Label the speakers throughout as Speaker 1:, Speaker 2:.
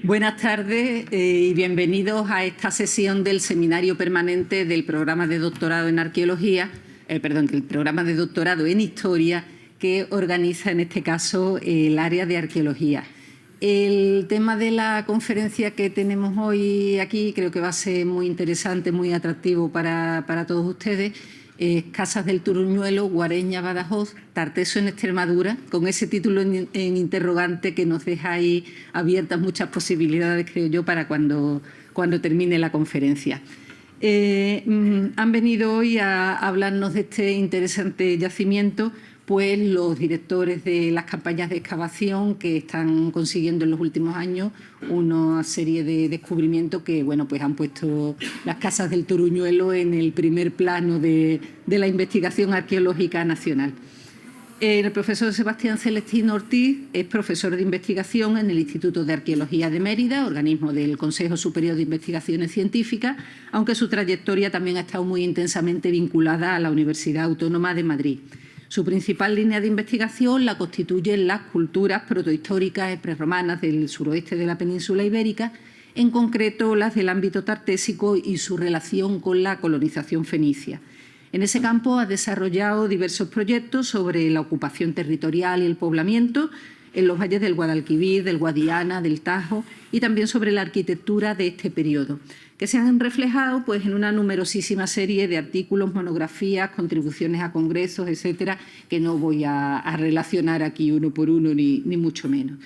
Speaker 1: Buenas tardes y bienvenidos a esta sesión del Seminario Permanente del Programa de Doctorado en Arqueología, del Programa de Doctorado en Historia, que organiza en este caso el área de Arqueología. El tema de la conferencia que tenemos hoy aquí creo que va a ser muy interesante, muy atractivo para todos ustedes. Casas del Turuñuelo, Guareña, Badajoz, Tarteso en Extremadura, con ese título en interrogante que nos deja ahí abiertas muchas posibilidades, creo yo, para cuando termine la conferencia. Han venido hoy a hablarnos de este interesante yacimiento pues los directores de las campañas de excavación que están consiguiendo en los últimos años una serie de descubrimientos que pues han puesto las casas del Turuñuelo en el primer plano de la investigación arqueológica nacional. El profesor Sebastián Celestino Ortiz es profesor de investigación en el Instituto de Arqueología de Mérida, organismo del Consejo Superior de Investigaciones Científicas, aunque su trayectoria también ha estado muy intensamente vinculada a la Universidad Autónoma de Madrid. Su principal línea de investigación la constituyen las culturas protohistóricas y prerromanas del suroeste de la península ibérica, en concreto las del ámbito tartésico y su relación con la colonización fenicia. En ese campo ha desarrollado diversos proyectos sobre la ocupación territorial y el poblamiento en los valles del Guadalquivir, del Guadiana, del Tajo y también sobre la arquitectura de este periodo, que se han reflejado en una numerosísima serie de artículos, monografías, contribuciones a congresos, etcétera, que no voy a relacionar aquí uno por uno ni mucho menos.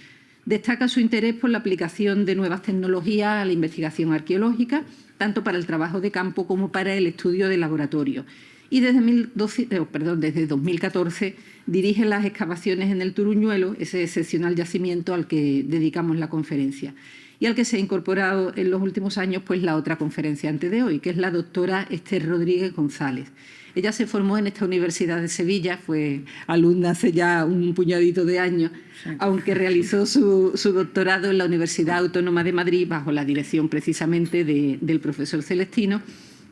Speaker 1: Destaca su interés por la aplicación de nuevas tecnologías a la investigación arqueológica, tanto para el trabajo de campo como para el estudio de laboratorio. Y desde 2014 dirige las excavaciones en el Turuñuelo, ese excepcional yacimiento al que dedicamos la conferencia, y al que se ha incorporado en los últimos años la otra conferenciante de hoy, que es la doctora Esther Rodríguez González. Ella se formó en esta Universidad de Sevilla, fue alumna hace ya un puñadito de años, aunque realizó su doctorado en la Universidad Autónoma de Madrid bajo la dirección precisamente del profesor Celestino,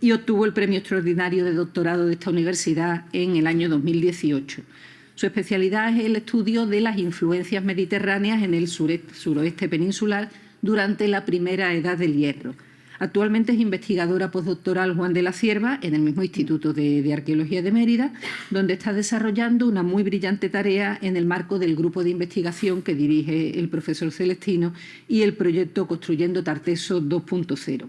Speaker 1: y obtuvo el premio extraordinario de doctorado de esta universidad en el año 2018. Su especialidad es el estudio de las influencias mediterráneas en el suroeste peninsular durante la primera edad del Hierro. Actualmente es investigadora postdoctoral Juan de la Cierva en el mismo Instituto de Arqueología de Mérida, donde está desarrollando una muy brillante tarea en el marco del grupo de investigación que dirige el profesor Celestino y el proyecto Construyendo Tarteso 2.0.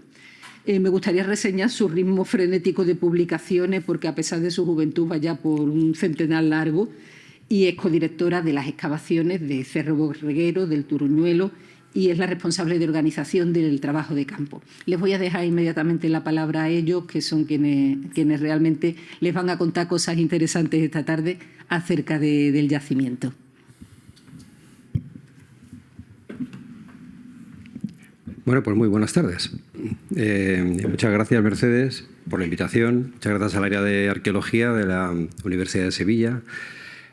Speaker 1: Me gustaría reseñar su ritmo frenético de publicaciones porque a pesar de su juventud va ya por un centenar largo y es codirectora de las excavaciones de Cerro Borreguero, del Turuñuelo y es la responsable de organización del trabajo de campo. Les voy a dejar inmediatamente la palabra a ellos, que son quienes realmente les van a contar cosas interesantes esta tarde acerca del yacimiento.
Speaker 2: Bueno, pues muy buenas tardes. Muchas gracias, Mercedes, por la invitación. Muchas gracias al área de Arqueología de la Universidad de Sevilla.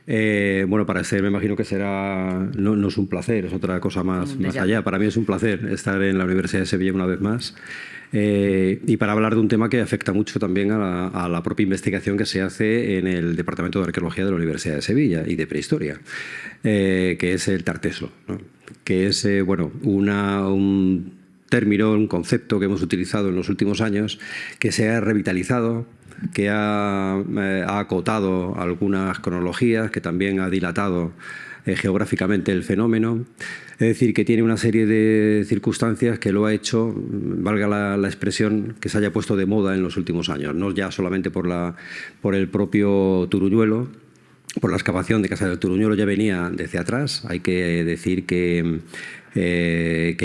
Speaker 2: Para Esther me imagino que será, no es un placer, es otra cosa más allá. Para mí es un placer estar en la Universidad de Sevilla una vez más y para hablar de un tema que afecta mucho también a la propia investigación que se hace en el Departamento de Arqueología de la Universidad de Sevilla y de Prehistoria, que es el Tarteso, ¿no? Que es un término, un concepto que hemos utilizado en los últimos años, que se ha revitalizado, que ha acotado algunas cronologías, que también ha dilatado geográficamente el fenómeno. Es decir, que tiene una serie de circunstancias que lo ha hecho, valga la expresión, que se haya puesto de moda en los últimos años, no ya solamente por el propio Turuñuelo. Por la excavación de Casa del Turuñuelo ya venía desde atrás. Hay que decir que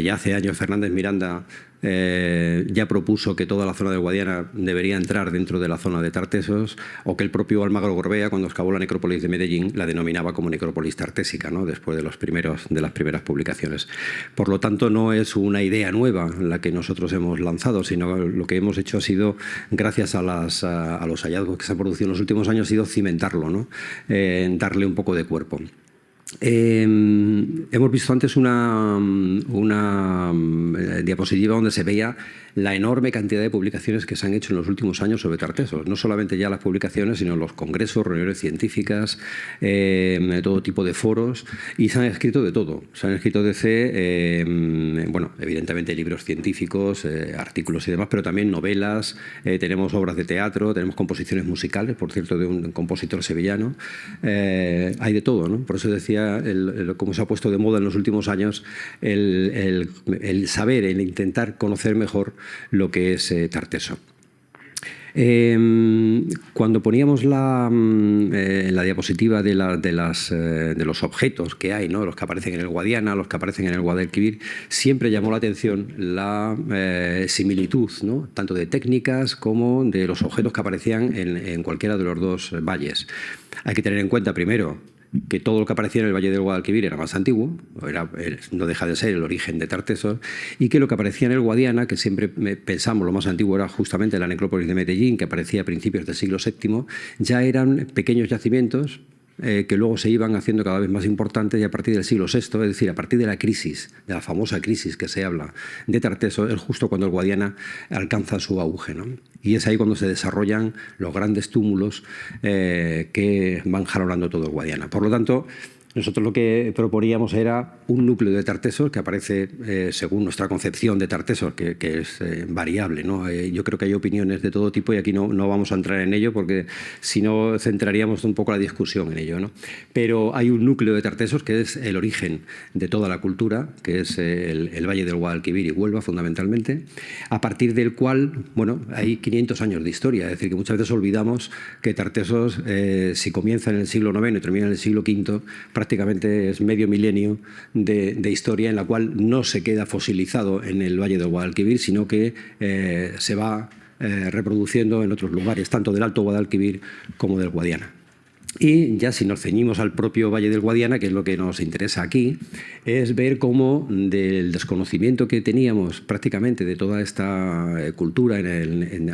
Speaker 2: ya hace años Fernández Miranda ya propuso que toda la zona del Guadiana debería entrar dentro de la zona de Tartesos, o que el propio Almagro Gorbea, cuando excavó la necrópolis de Medellín, la denominaba como necrópolis tartésica, ¿no? Después de las primeras publicaciones. Por lo tanto, no es una idea nueva la que nosotros hemos lanzado, sino lo que hemos hecho ha sido, gracias a los hallazgos que se han producido en los últimos años, ha sido cimentarlo, ¿no? Darle un poco de cuerpo. Hemos visto antes una diapositiva donde se veía la enorme cantidad de publicaciones que se han hecho en los últimos años sobre Tartessos. No solamente ya las publicaciones, sino los congresos, reuniones científicas, todo tipo de foros, y se han escrito de todo. Se han escrito bueno, evidentemente libros científicos, artículos y demás, pero también novelas, tenemos obras de teatro, tenemos composiciones musicales, por cierto, de un compositor sevillano. Hay de todo, ¿no? Por eso decía, como se ha puesto de moda en los últimos años, el saber, el intentar conocer mejor lo que es Tarteso. Cuando poníamos la diapositiva de los objetos que hay, ¿no? Los que aparecen en el Guadiana, los que aparecen en el Guadalquivir, siempre llamó la atención la similitud, ¿no? Tanto de técnicas como de los objetos que aparecían en cualquiera de los dos valles. Hay que tener en cuenta primero que todo lo que aparecía en el Valle del Guadalquivir era más antiguo, no deja de ser el origen de Tartessos, y que lo que aparecía en el Guadiana, que siempre pensamos lo más antiguo era justamente la necrópolis de Medellín, que aparecía a principios del siglo VII, ya eran pequeños yacimientos que luego se iban haciendo cada vez más importantes, y a partir del siglo VI, es decir, a partir de la crisis, de la famosa crisis que se habla de Tartessos, es justo cuando el Guadiana alcanza su auge, ¿no? Y es ahí cuando se desarrollan los grandes túmulos que van jalonando todo el Guadiana. Por lo tanto, nosotros lo que proponíamos era un núcleo de Tartessos que aparece según nuestra concepción de Tartessos, que es variable, ¿no? Yo creo que hay opiniones de todo tipo y aquí no vamos a entrar en ello porque si no centraríamos un poco la discusión en ello, ¿no? Pero hay un núcleo de Tartessos que es el origen de toda la cultura, que es el Valle del Guadalquivir y Huelva fundamentalmente, a partir del cual, bueno, hay 500 años de historia, es decir, que muchas veces olvidamos que Tartessos, si comienza en el siglo IX y termina en el siglo V, prácticamente es medio milenio de historia en la cual no se queda fosilizado en el Valle del Guadalquivir, sino que se va reproduciendo en otros lugares, tanto del Alto Guadalquivir como del Guadiana. Y ya si nos ceñimos al propio Valle del Guadiana, que es lo que nos interesa aquí, es ver cómo del desconocimiento que teníamos prácticamente de toda esta cultura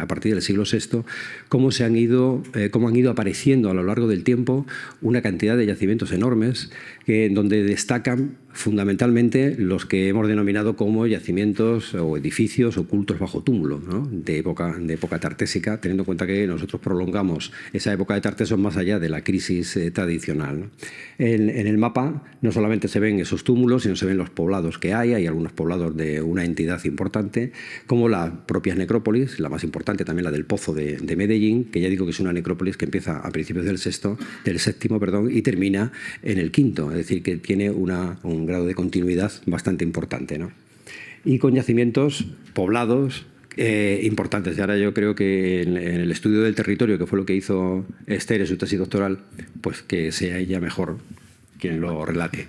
Speaker 2: a partir del siglo VI, cómo han ido apareciendo a lo largo del tiempo una cantidad de yacimientos enormes donde destacan fundamentalmente los que hemos denominado como yacimientos o edificios ocultos bajo túmulo, ¿no? de época tartésica, teniendo en cuenta que nosotros prolongamos esa época de Tartessos más allá de la crisis tradicional, ¿no? En el mapa no solamente se ven esos túmulos, sino se ven los poblados que hay algunos poblados de una entidad importante, como la propia necrópolis, la más importante también la del Pozo de Medellín, que ya digo que es una necrópolis que empieza a principios del VII, y termina en el V, es decir, que tiene un grado de continuidad bastante importante, ¿no? Y con yacimientos poblados importantes. Y ahora yo creo que en el estudio del territorio, que fue lo que hizo Esther en su tesis doctoral, pues que sea ella mejor quien lo relate.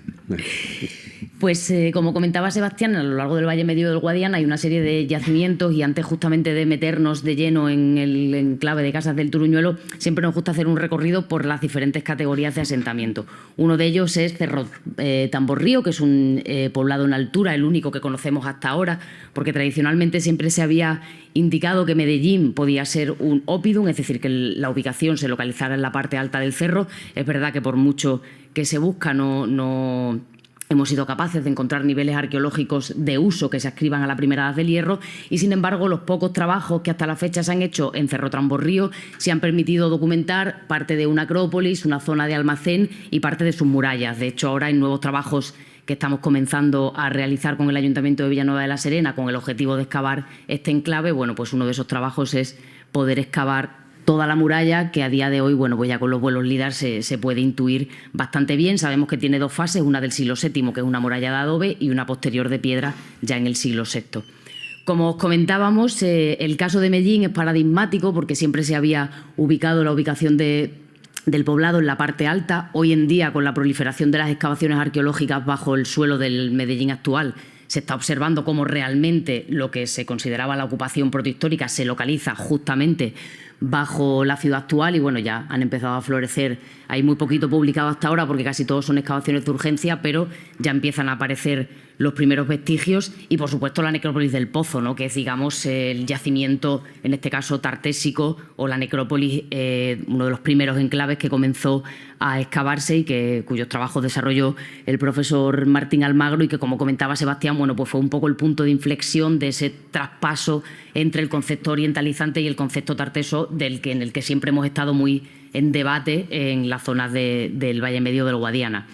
Speaker 3: Pues como comentaba Sebastián, a lo largo del Valle Medio del Guadiana hay una serie de yacimientos y antes justamente de meternos de lleno en el enclave de Casas del Turuñuelo, siempre nos gusta hacer un recorrido por las diferentes categorías de asentamiento. Uno de ellos es Cerro Tamborrío, que es un poblado en altura, el único que conocemos hasta ahora, porque tradicionalmente siempre se había indicado que Medellín podía ser un oppidum, es decir, que la ubicación se localizara en la parte alta del cerro. Es verdad que por mucho que se busca no hemos sido capaces de encontrar niveles arqueológicos de uso que se adscriban a la primera edad del hierro y, sin embargo, los pocos trabajos que hasta la fecha se han hecho en Cerro Tamborrío se han permitido documentar parte de una acrópolis, una zona de almacén y parte de sus murallas. De hecho, ahora hay nuevos trabajos que estamos comenzando a realizar con el Ayuntamiento de Villanueva de la Serena con el objetivo de excavar este enclave. Bueno, pues uno de esos trabajos es poder excavar toda la muralla, que a día de hoy, bueno, pues ya con los vuelos LIDAR se puede intuir bastante bien. Sabemos que tiene dos fases, una del siglo VII, que es una muralla de adobe, y una posterior de piedra ya en el siglo VI. Como os comentábamos, el caso de Medellín es paradigmático porque siempre se había ubicado la ubicación del poblado en la parte alta. Hoy en día, con la proliferación de las excavaciones arqueológicas bajo el suelo del Medellín actual, se está observando cómo realmente lo que se consideraba la ocupación protohistórica se localiza justamente bajo la ciudad actual y bueno, ya han empezado a florecer. Hay muy poquito publicado hasta ahora porque casi todos son excavaciones de urgencia, pero ya empiezan a aparecer los primeros vestigios y, por supuesto, la necrópolis del Pozo, ¿no?, que es, digamos, el yacimiento, en este caso, tartésico, o la necrópolis, uno de los primeros enclaves que comenzó a excavarse y cuyos trabajos desarrolló el profesor Martín Almagro y que, como comentaba Sebastián, bueno, pues fue un poco el punto de inflexión de ese traspaso entre el concepto orientalizante y el concepto tarteso en el que siempre hemos estado muy en debate en las zonas del Valle Medio del Guadiana.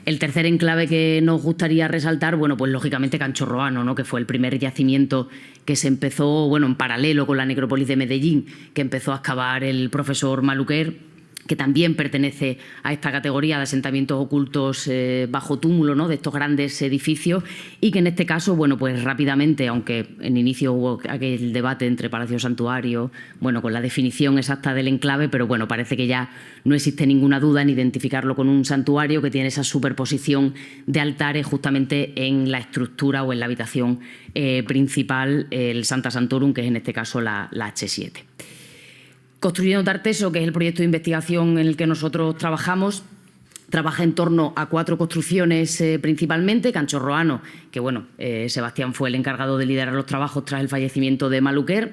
Speaker 3: El tercer enclave que nos gustaría resaltar, bueno, pues lógicamente Canchorroano, ¿no?, que fue el primer yacimiento que se empezó, bueno, en paralelo con la necrópolis de Medellín, que empezó a excavar el profesor Maluquer, que también pertenece a esta categoría de asentamientos ocultos bajo túmulo, ¿no?, de estos grandes edificios, y que en este caso, bueno, pues rápidamente, aunque en inicio hubo aquel debate entre Palacio Santuario, bueno, con la definición exacta del enclave, pero bueno, parece que ya no existe ninguna duda en identificarlo con un santuario que tiene esa superposición de altares justamente en la estructura o en la habitación principal, el Santa Santorum, que es en este caso la H7. Construyendo Tarteso, que es el proyecto de investigación en el que nosotros trabajamos, trabaja en torno a 4 construcciones principalmente. Canchorroano, que bueno, Sebastián fue el encargado de liderar los trabajos tras el fallecimiento de Maluquer.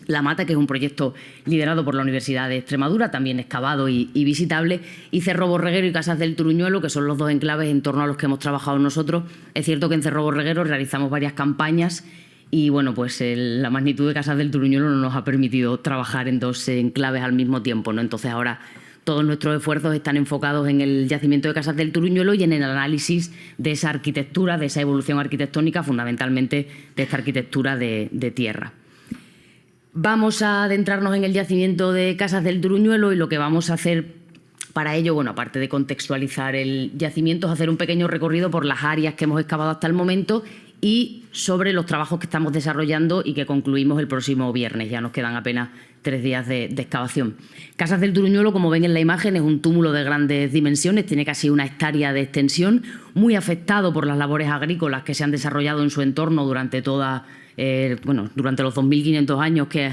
Speaker 3: La Mata, que es un proyecto liderado por la Universidad de Extremadura, también excavado y visitable. Y Cerro Borreguero y Casas del Turuñuelo, que son los 2 enclaves en torno a los que hemos trabajado nosotros. Es cierto que en Cerro Borreguero realizamos varias campañas y bueno, pues la magnitud de Casas del Turuñuelo no nos ha permitido trabajar en 2 enclaves al mismo tiempo, ¿no? Entonces ahora todos nuestros esfuerzos están enfocados en el yacimiento de Casas del Turuñuelo y en el análisis de esa arquitectura, de esa evolución arquitectónica, fundamentalmente de esta arquitectura de tierra. Vamos a adentrarnos en el yacimiento de Casas del Turuñuelo y lo que vamos a hacer para ello, bueno, aparte de contextualizar el yacimiento, es hacer un pequeño recorrido por las áreas que hemos excavado hasta el momento y sobre los trabajos que estamos desarrollando y que concluimos el próximo viernes. Ya nos quedan apenas 3 días de excavación. Casas del Turuñuelo, como ven en la imagen, es un túmulo de grandes dimensiones, tiene casi 1 hectárea de extensión, muy afectado por las labores agrícolas que se han desarrollado en su entorno durante durante los 2.500 años que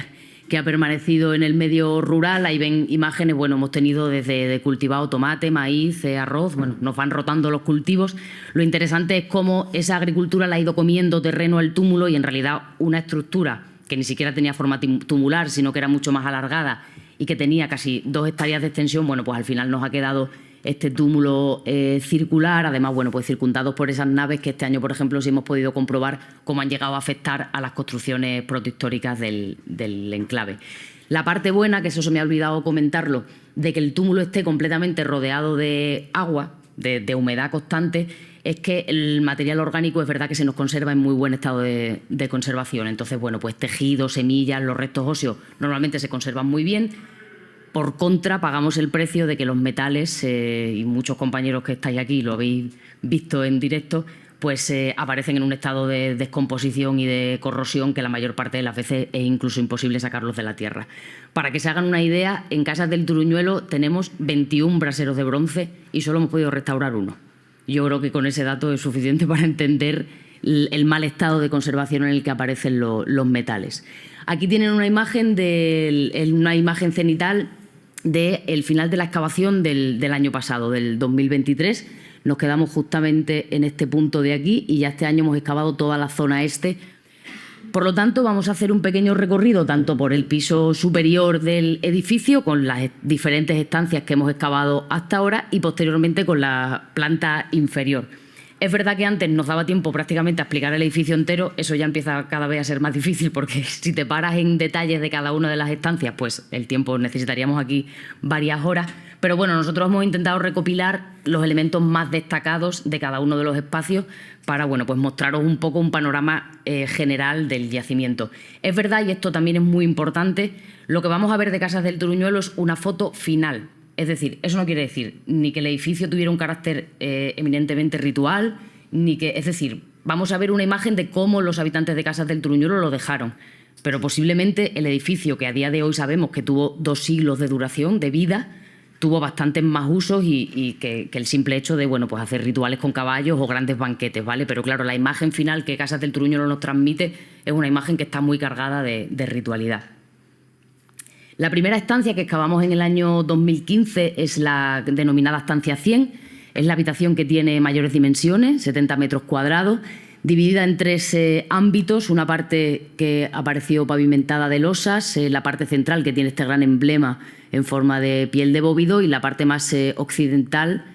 Speaker 3: ha permanecido en el medio rural. Ahí ven imágenes, bueno, hemos tenido desde cultivado tomate, maíz, arroz, bueno, nos van rotando los cultivos. Lo interesante es cómo esa agricultura la ha ido comiendo terreno al túmulo y en realidad una estructura que ni siquiera tenía forma tumular, sino que era mucho más alargada y que tenía casi 2 hectáreas de extensión, bueno, pues al final nos ha quedado este túmulo circular, además, bueno, pues circundados por esas naves que este año, por ejemplo, sí hemos podido comprobar cómo han llegado a afectar a las construcciones protohistóricas del enclave. La parte buena, que eso se me ha olvidado comentarlo, de que el túmulo esté completamente rodeado de agua, de humedad constante, es que el material orgánico es verdad que se nos conserva en muy buen estado de conservación. Entonces, bueno, pues tejidos, semillas, los restos óseos normalmente se conservan muy bien. Por contra, pagamos el precio de que los metales, y muchos compañeros que estáis aquí lo habéis visto en directo, pues aparecen en un estado de descomposición y de corrosión que la mayor parte de las veces es incluso imposible sacarlos de la tierra. Para que se hagan una idea, en Casas del Turuñuelo tenemos 21 braseros de bronce y solo hemos podido restaurar 1. Yo creo que con ese dato es suficiente para entender el mal estado de conservación en el que aparecen los metales. Aquí tienen una imagen cenital del final de la excavación del año pasado, del 2023. Nos quedamos justamente en este punto de aquí y ya este año hemos excavado toda la zona este. Por lo tanto, vamos a hacer un pequeño recorrido tanto por el piso superior del edificio, con las diferentes estancias que hemos excavado hasta ahora, y posteriormente con la planta inferior. Es verdad que antes nos daba tiempo prácticamente a explicar el edificio entero, eso ya empieza cada vez a ser más difícil porque si te paras en detalles de cada una de las estancias, pues el tiempo necesitaríamos aquí varias horas. Pero bueno, nosotros hemos intentado recopilar los elementos más destacados de cada uno de los espacios para, bueno, pues mostraros un poco un panorama general del yacimiento. Es verdad, y esto también es muy importante, lo que vamos a ver de Casas del Turuñuelo es una foto final. Es decir, eso no quiere decir ni que el edificio tuviera un carácter eminentemente ritual, ni que, es decir, vamos a ver una imagen de cómo los habitantes de Casas del Turuñuelo lo dejaron. Pero posiblemente el edificio, que a día de hoy sabemos que tuvo 2 siglos de duración, de vida, tuvo bastantes más usos y que el simple hecho de, bueno, pues hacer rituales con caballos o grandes banquetes, ¿vale? Pero claro, la imagen final que Casas del Turuñuelo nos transmite es una imagen que está muy cargada de ritualidad. La primera estancia que excavamos en el año 2015 es la denominada estancia 100. Es la habitación que tiene mayores dimensiones, 70 metros cuadrados, dividida en 3 ámbitos. Una parte que apareció pavimentada de losas, la parte central que tiene este gran emblema en forma de piel de bóvido, y la parte más oriental,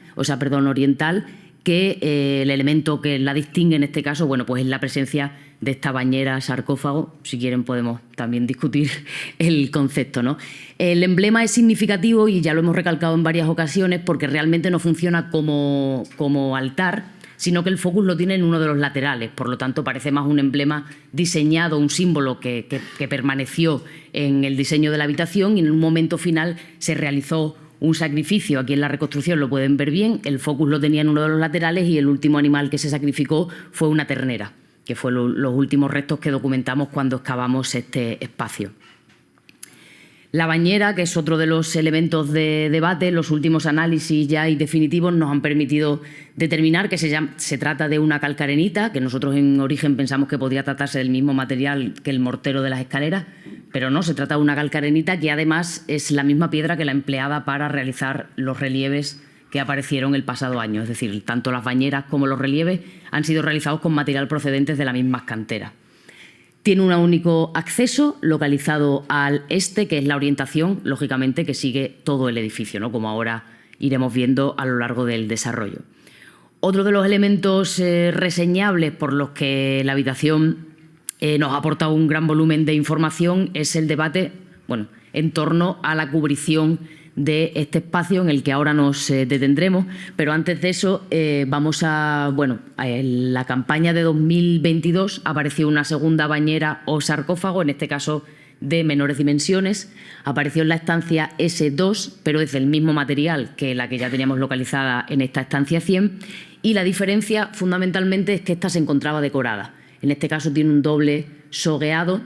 Speaker 3: que el elemento que la distingue en este caso, bueno, pues es la presencia de esta bañera sarcófago. Si quieren podemos también discutir el concepto, ¿no? El emblema es significativo y ya lo hemos recalcado en varias ocasiones porque realmente no funciona como altar, sino que el focus lo tiene en uno de los laterales. Por lo tanto, parece más un emblema diseñado, un símbolo que permaneció en el diseño de la habitación, y en un momento final se realizó un sacrificio. Aquí en la reconstrucción lo pueden ver bien, el focus lo tenía en uno de los laterales y el último animal que se sacrificó fue una ternera, que fue los últimos restos que documentamos cuando excavamos este espacio. La bañera, que es otro de los elementos de debate, los últimos análisis ya y definitivos nos han permitido determinar que se trata de una calcarenita, que nosotros en origen pensamos que podría tratarse del mismo material que el mortero de las escaleras, pero no, se trata de una calcarenita que además es la misma piedra que la empleada para realizar los relieves que aparecieron el pasado año. Es decir, tanto las bañeras como los relieves han sido realizados con material procedentes de las mismas canteras. Tiene un único acceso localizado al este, que es la orientación, lógicamente, que sigue todo el edificio, ¿no? Como ahora iremos viendo a lo largo del desarrollo. Otro de los elementos reseñables por los que la habitación nos ha aportado un gran volumen de información es el debate, bueno, en torno a la cubrición de este espacio en el que ahora nos detendremos, pero antes de eso en la campaña de 2022 apareció una segunda bañera o sarcófago, en este caso de menores dimensiones. Apareció en la estancia S2, pero es del mismo material que la que ya teníamos localizada en esta estancia 100, y la diferencia fundamentalmente es que esta se encontraba decorada. En este caso tiene un doble sogueado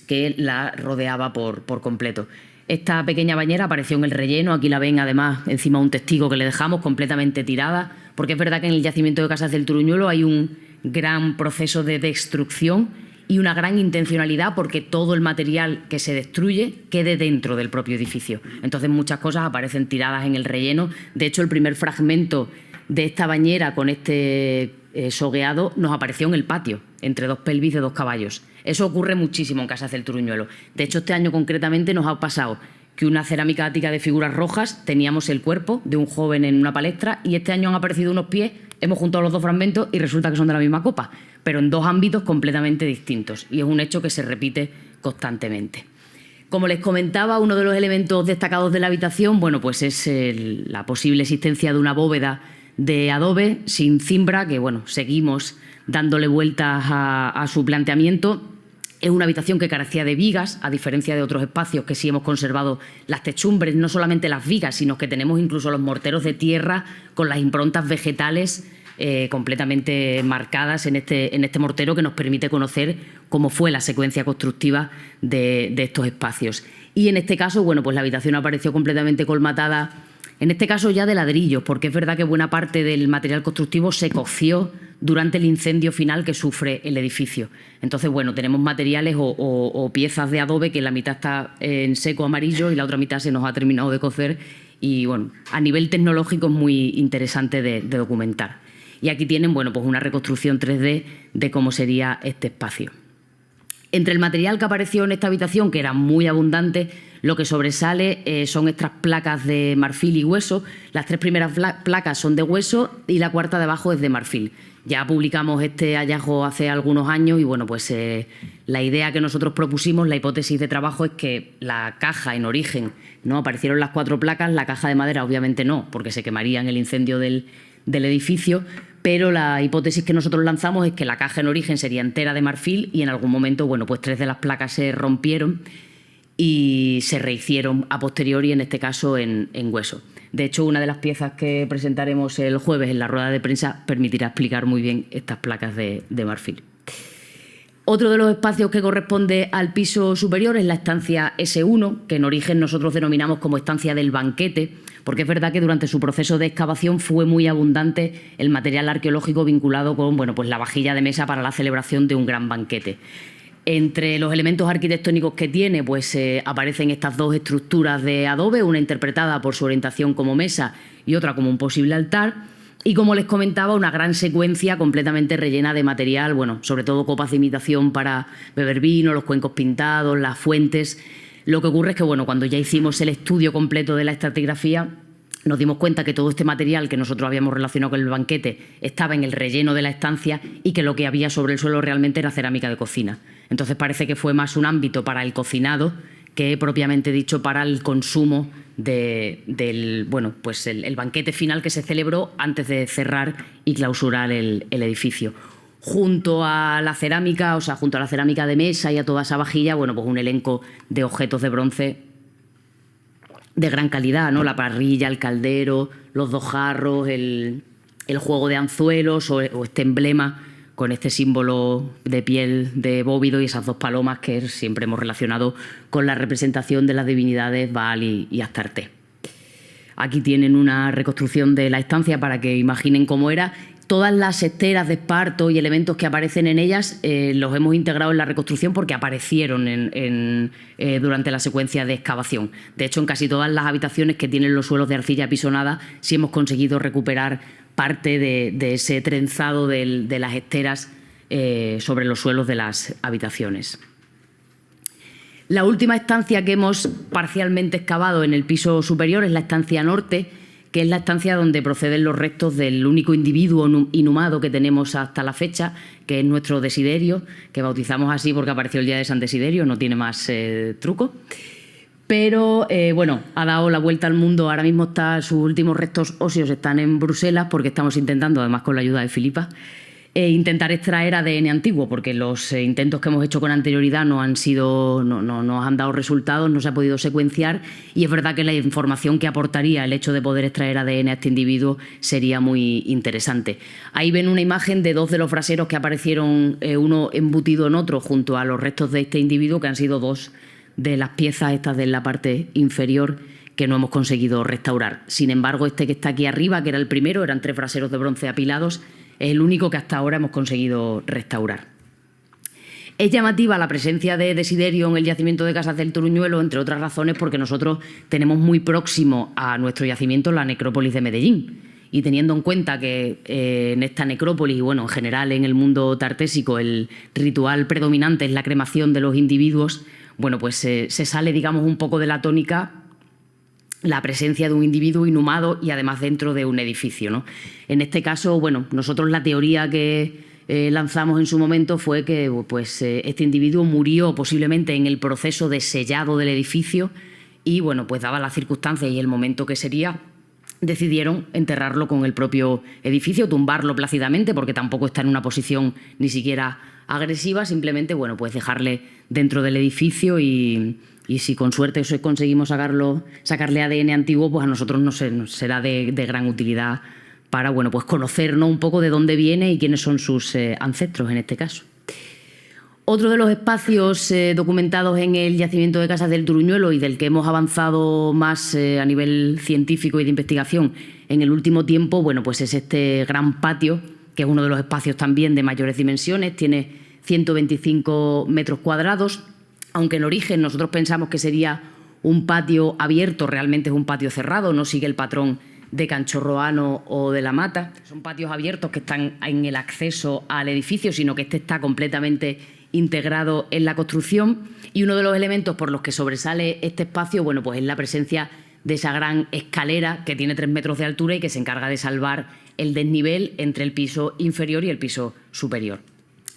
Speaker 3: que la rodeaba por completo. Esta pequeña bañera apareció en el relleno, aquí la ven además encima de un testigo que le dejamos completamente tirada, porque es verdad que en el yacimiento de Casas del Turuñuelo hay un gran proceso de destrucción y una gran intencionalidad porque todo el material que se destruye quede dentro del propio edificio. Entonces muchas cosas aparecen tiradas en el relleno. De hecho, el primer fragmento de esta bañera con este sogueado nos apareció en el patio, entre 2 pelvis de 2 caballos. Eso ocurre muchísimo en Casas del Turuñuelo. De hecho, este año concretamente nos ha pasado que una cerámica ática de figuras rojas teníamos el cuerpo de un joven en una palestra y este año han aparecido unos pies, hemos juntado los 2 fragmentos y resulta que son de la misma copa, pero en 2 ámbitos completamente distintos, y es un hecho que se repite constantemente. Como les comentaba, uno de los elementos destacados de la habitación, bueno, pues es la posible existencia de una bóveda de adobe sin cimbra, que bueno, seguimos dándole vueltas a su planteamiento. Es una habitación que carecía de vigas, a diferencia de otros espacios que sí hemos conservado las techumbres, no solamente las vigas, sino que tenemos incluso los morteros de tierra con las improntas vegetales completamente marcadas en este mortero, que nos permite conocer cómo fue la secuencia constructiva de estos espacios. Y en este caso, bueno, pues la habitación apareció completamente colmatada, en este caso ya de ladrillos, porque es verdad que buena parte del material constructivo se coció durante el incendio final que sufre el edificio. Entonces, bueno, tenemos materiales o piezas de adobe que la mitad está en seco amarillo y la otra mitad se nos ha terminado de cocer, y bueno, a nivel tecnológico es muy interesante de documentar. Y aquí tienen, bueno, pues una reconstrucción 3D de cómo sería este espacio. Entre el material que apareció en esta habitación, que era muy abundante, lo que sobresale son estas placas de marfil y hueso. Las 3 primeras placas son de hueso y la cuarta de abajo es de marfil. Ya publicamos este hallazgo hace algunos años y bueno, pues la idea que nosotros propusimos, la hipótesis de trabajo, es que la caja en origen, ¿no? Aparecieron las 4 placas, la caja de madera obviamente no, porque se quemaría en el incendio del edificio, pero la hipótesis que nosotros lanzamos es que la caja en origen sería entera de marfil y en algún momento, bueno, pues 3 de las placas se rompieron y se rehicieron a posteriori, en este caso en hueso. De hecho, una de las piezas que presentaremos el jueves en la rueda de prensa permitirá explicar muy bien estas placas de marfil. Otro de los espacios que corresponde al piso superior es la estancia S1, que en origen nosotros denominamos como estancia del banquete, porque es verdad que durante su proceso de excavación fue muy abundante el material arqueológico vinculado con, bueno, pues la vajilla de mesa para la celebración de un gran banquete. Entre los elementos arquitectónicos que tiene, pues aparecen estas dos estructuras de adobe, una interpretada por su orientación como mesa y otra como un posible altar. Y como les comentaba, una gran secuencia completamente rellena de material, bueno, sobre todo copas de imitación para beber vino, los cuencos pintados, las fuentes. Lo que ocurre es que, bueno, cuando ya hicimos el estudio completo de la estratigrafía, nos dimos cuenta que todo este material que nosotros habíamos relacionado con el banquete estaba en el relleno de la estancia y que lo que había sobre el suelo realmente era cerámica de cocina. Entonces parece que fue más un ámbito para el cocinado que propiamente dicho para el consumo del banquete final que se celebró antes de cerrar y clausurar el edificio. Junto a la cerámica, junto a la cerámica de mesa y a toda esa vajilla, bueno, pues un elenco de objetos de bronce de gran calidad, ¿no? La parrilla, el caldero, los dos jarros, el juego de anzuelos o este emblema con este símbolo de piel de bóvido y esas dos palomas que siempre hemos relacionado con la representación de las divinidades Baal y Astarte. Aquí tienen una reconstrucción de la estancia para que imaginen cómo era. Todas las esteras de esparto y elementos que aparecen en ellas los hemos integrado en la reconstrucción porque aparecieron durante la secuencia de excavación. De hecho, en casi todas las habitaciones que tienen los suelos de arcilla pisonada sí hemos conseguido recuperar parte de ese trenzado de las esteras sobre los suelos de las habitaciones. La última estancia que hemos parcialmente excavado en el piso superior es la estancia norte, que es la estancia donde proceden los restos del único individuo inhumado que tenemos hasta la fecha, que es nuestro Desiderio, que bautizamos así porque apareció el día de San Desiderio, no tiene más truco. Pero, ha dado la vuelta al mundo. Ahora mismo sus últimos restos óseos están en Bruselas porque estamos intentando, además con la ayuda de Filipa, intentar extraer ADN antiguo, porque los intentos que hemos hecho con anterioridad no nos han dado resultados, no se ha podido secuenciar y es verdad que la información que aportaría el hecho de poder extraer ADN a este individuo sería muy interesante. Ahí ven una imagen de dos de los braseros que aparecieron, uno embutido en otro junto a los restos de este individuo, que han sido dos de las piezas estas de la parte inferior que no hemos conseguido restaurar. Sin embargo, este que está aquí arriba, que era el primero, eran 3 braseros de bronce apilados, es el único que hasta ahora hemos conseguido restaurar. Es llamativa la presencia de Desiderio en el yacimiento de Casas del Turuñuelo, entre otras razones porque nosotros tenemos muy próximo a nuestro yacimiento la necrópolis de Medellín. Y teniendo en cuenta que en esta necrópolis, y bueno, en general en el mundo tartésico, el ritual predominante es la cremación de los individuos, bueno, pues se sale, digamos, un poco de la tónica la presencia de un individuo inhumado y además dentro de un edificio, ¿no? En este caso, bueno, nosotros la teoría que lanzamos en su momento fue que este individuo murió posiblemente en el proceso de sellado del edificio y, bueno, pues dadas las circunstancias y el momento que sería, decidieron enterrarlo con el propio edificio, tumbarlo plácidamente porque tampoco está en una posición ni siquiera agresiva, simplemente, bueno, pues dejarle dentro del edificio y si con suerte conseguimos sacarle ADN antiguo, pues a nosotros nos será de gran utilidad para, bueno, pues conocernos un poco de dónde viene y quiénes son sus ancestros en este caso. Otro de los espacios documentados en el yacimiento de Casas del Turuñuelo y del que hemos avanzado más a nivel científico y de investigación en el último tiempo, bueno, pues es este gran patio, que es uno de los espacios también de mayores dimensiones, tiene 125 metros cuadrados, aunque en origen nosotros pensamos que sería un patio abierto, realmente es un patio cerrado, no sigue el patrón de Canchorroano o de La Mata. Son patios abiertos que están en el acceso al edificio, sino que este está completamente integrado en la construcción y uno de los elementos por los que sobresale este espacio, bueno, pues es la presencia de esa gran escalera que tiene 3 metros de altura y que se encarga de salvar el desnivel entre el piso inferior y el piso superior.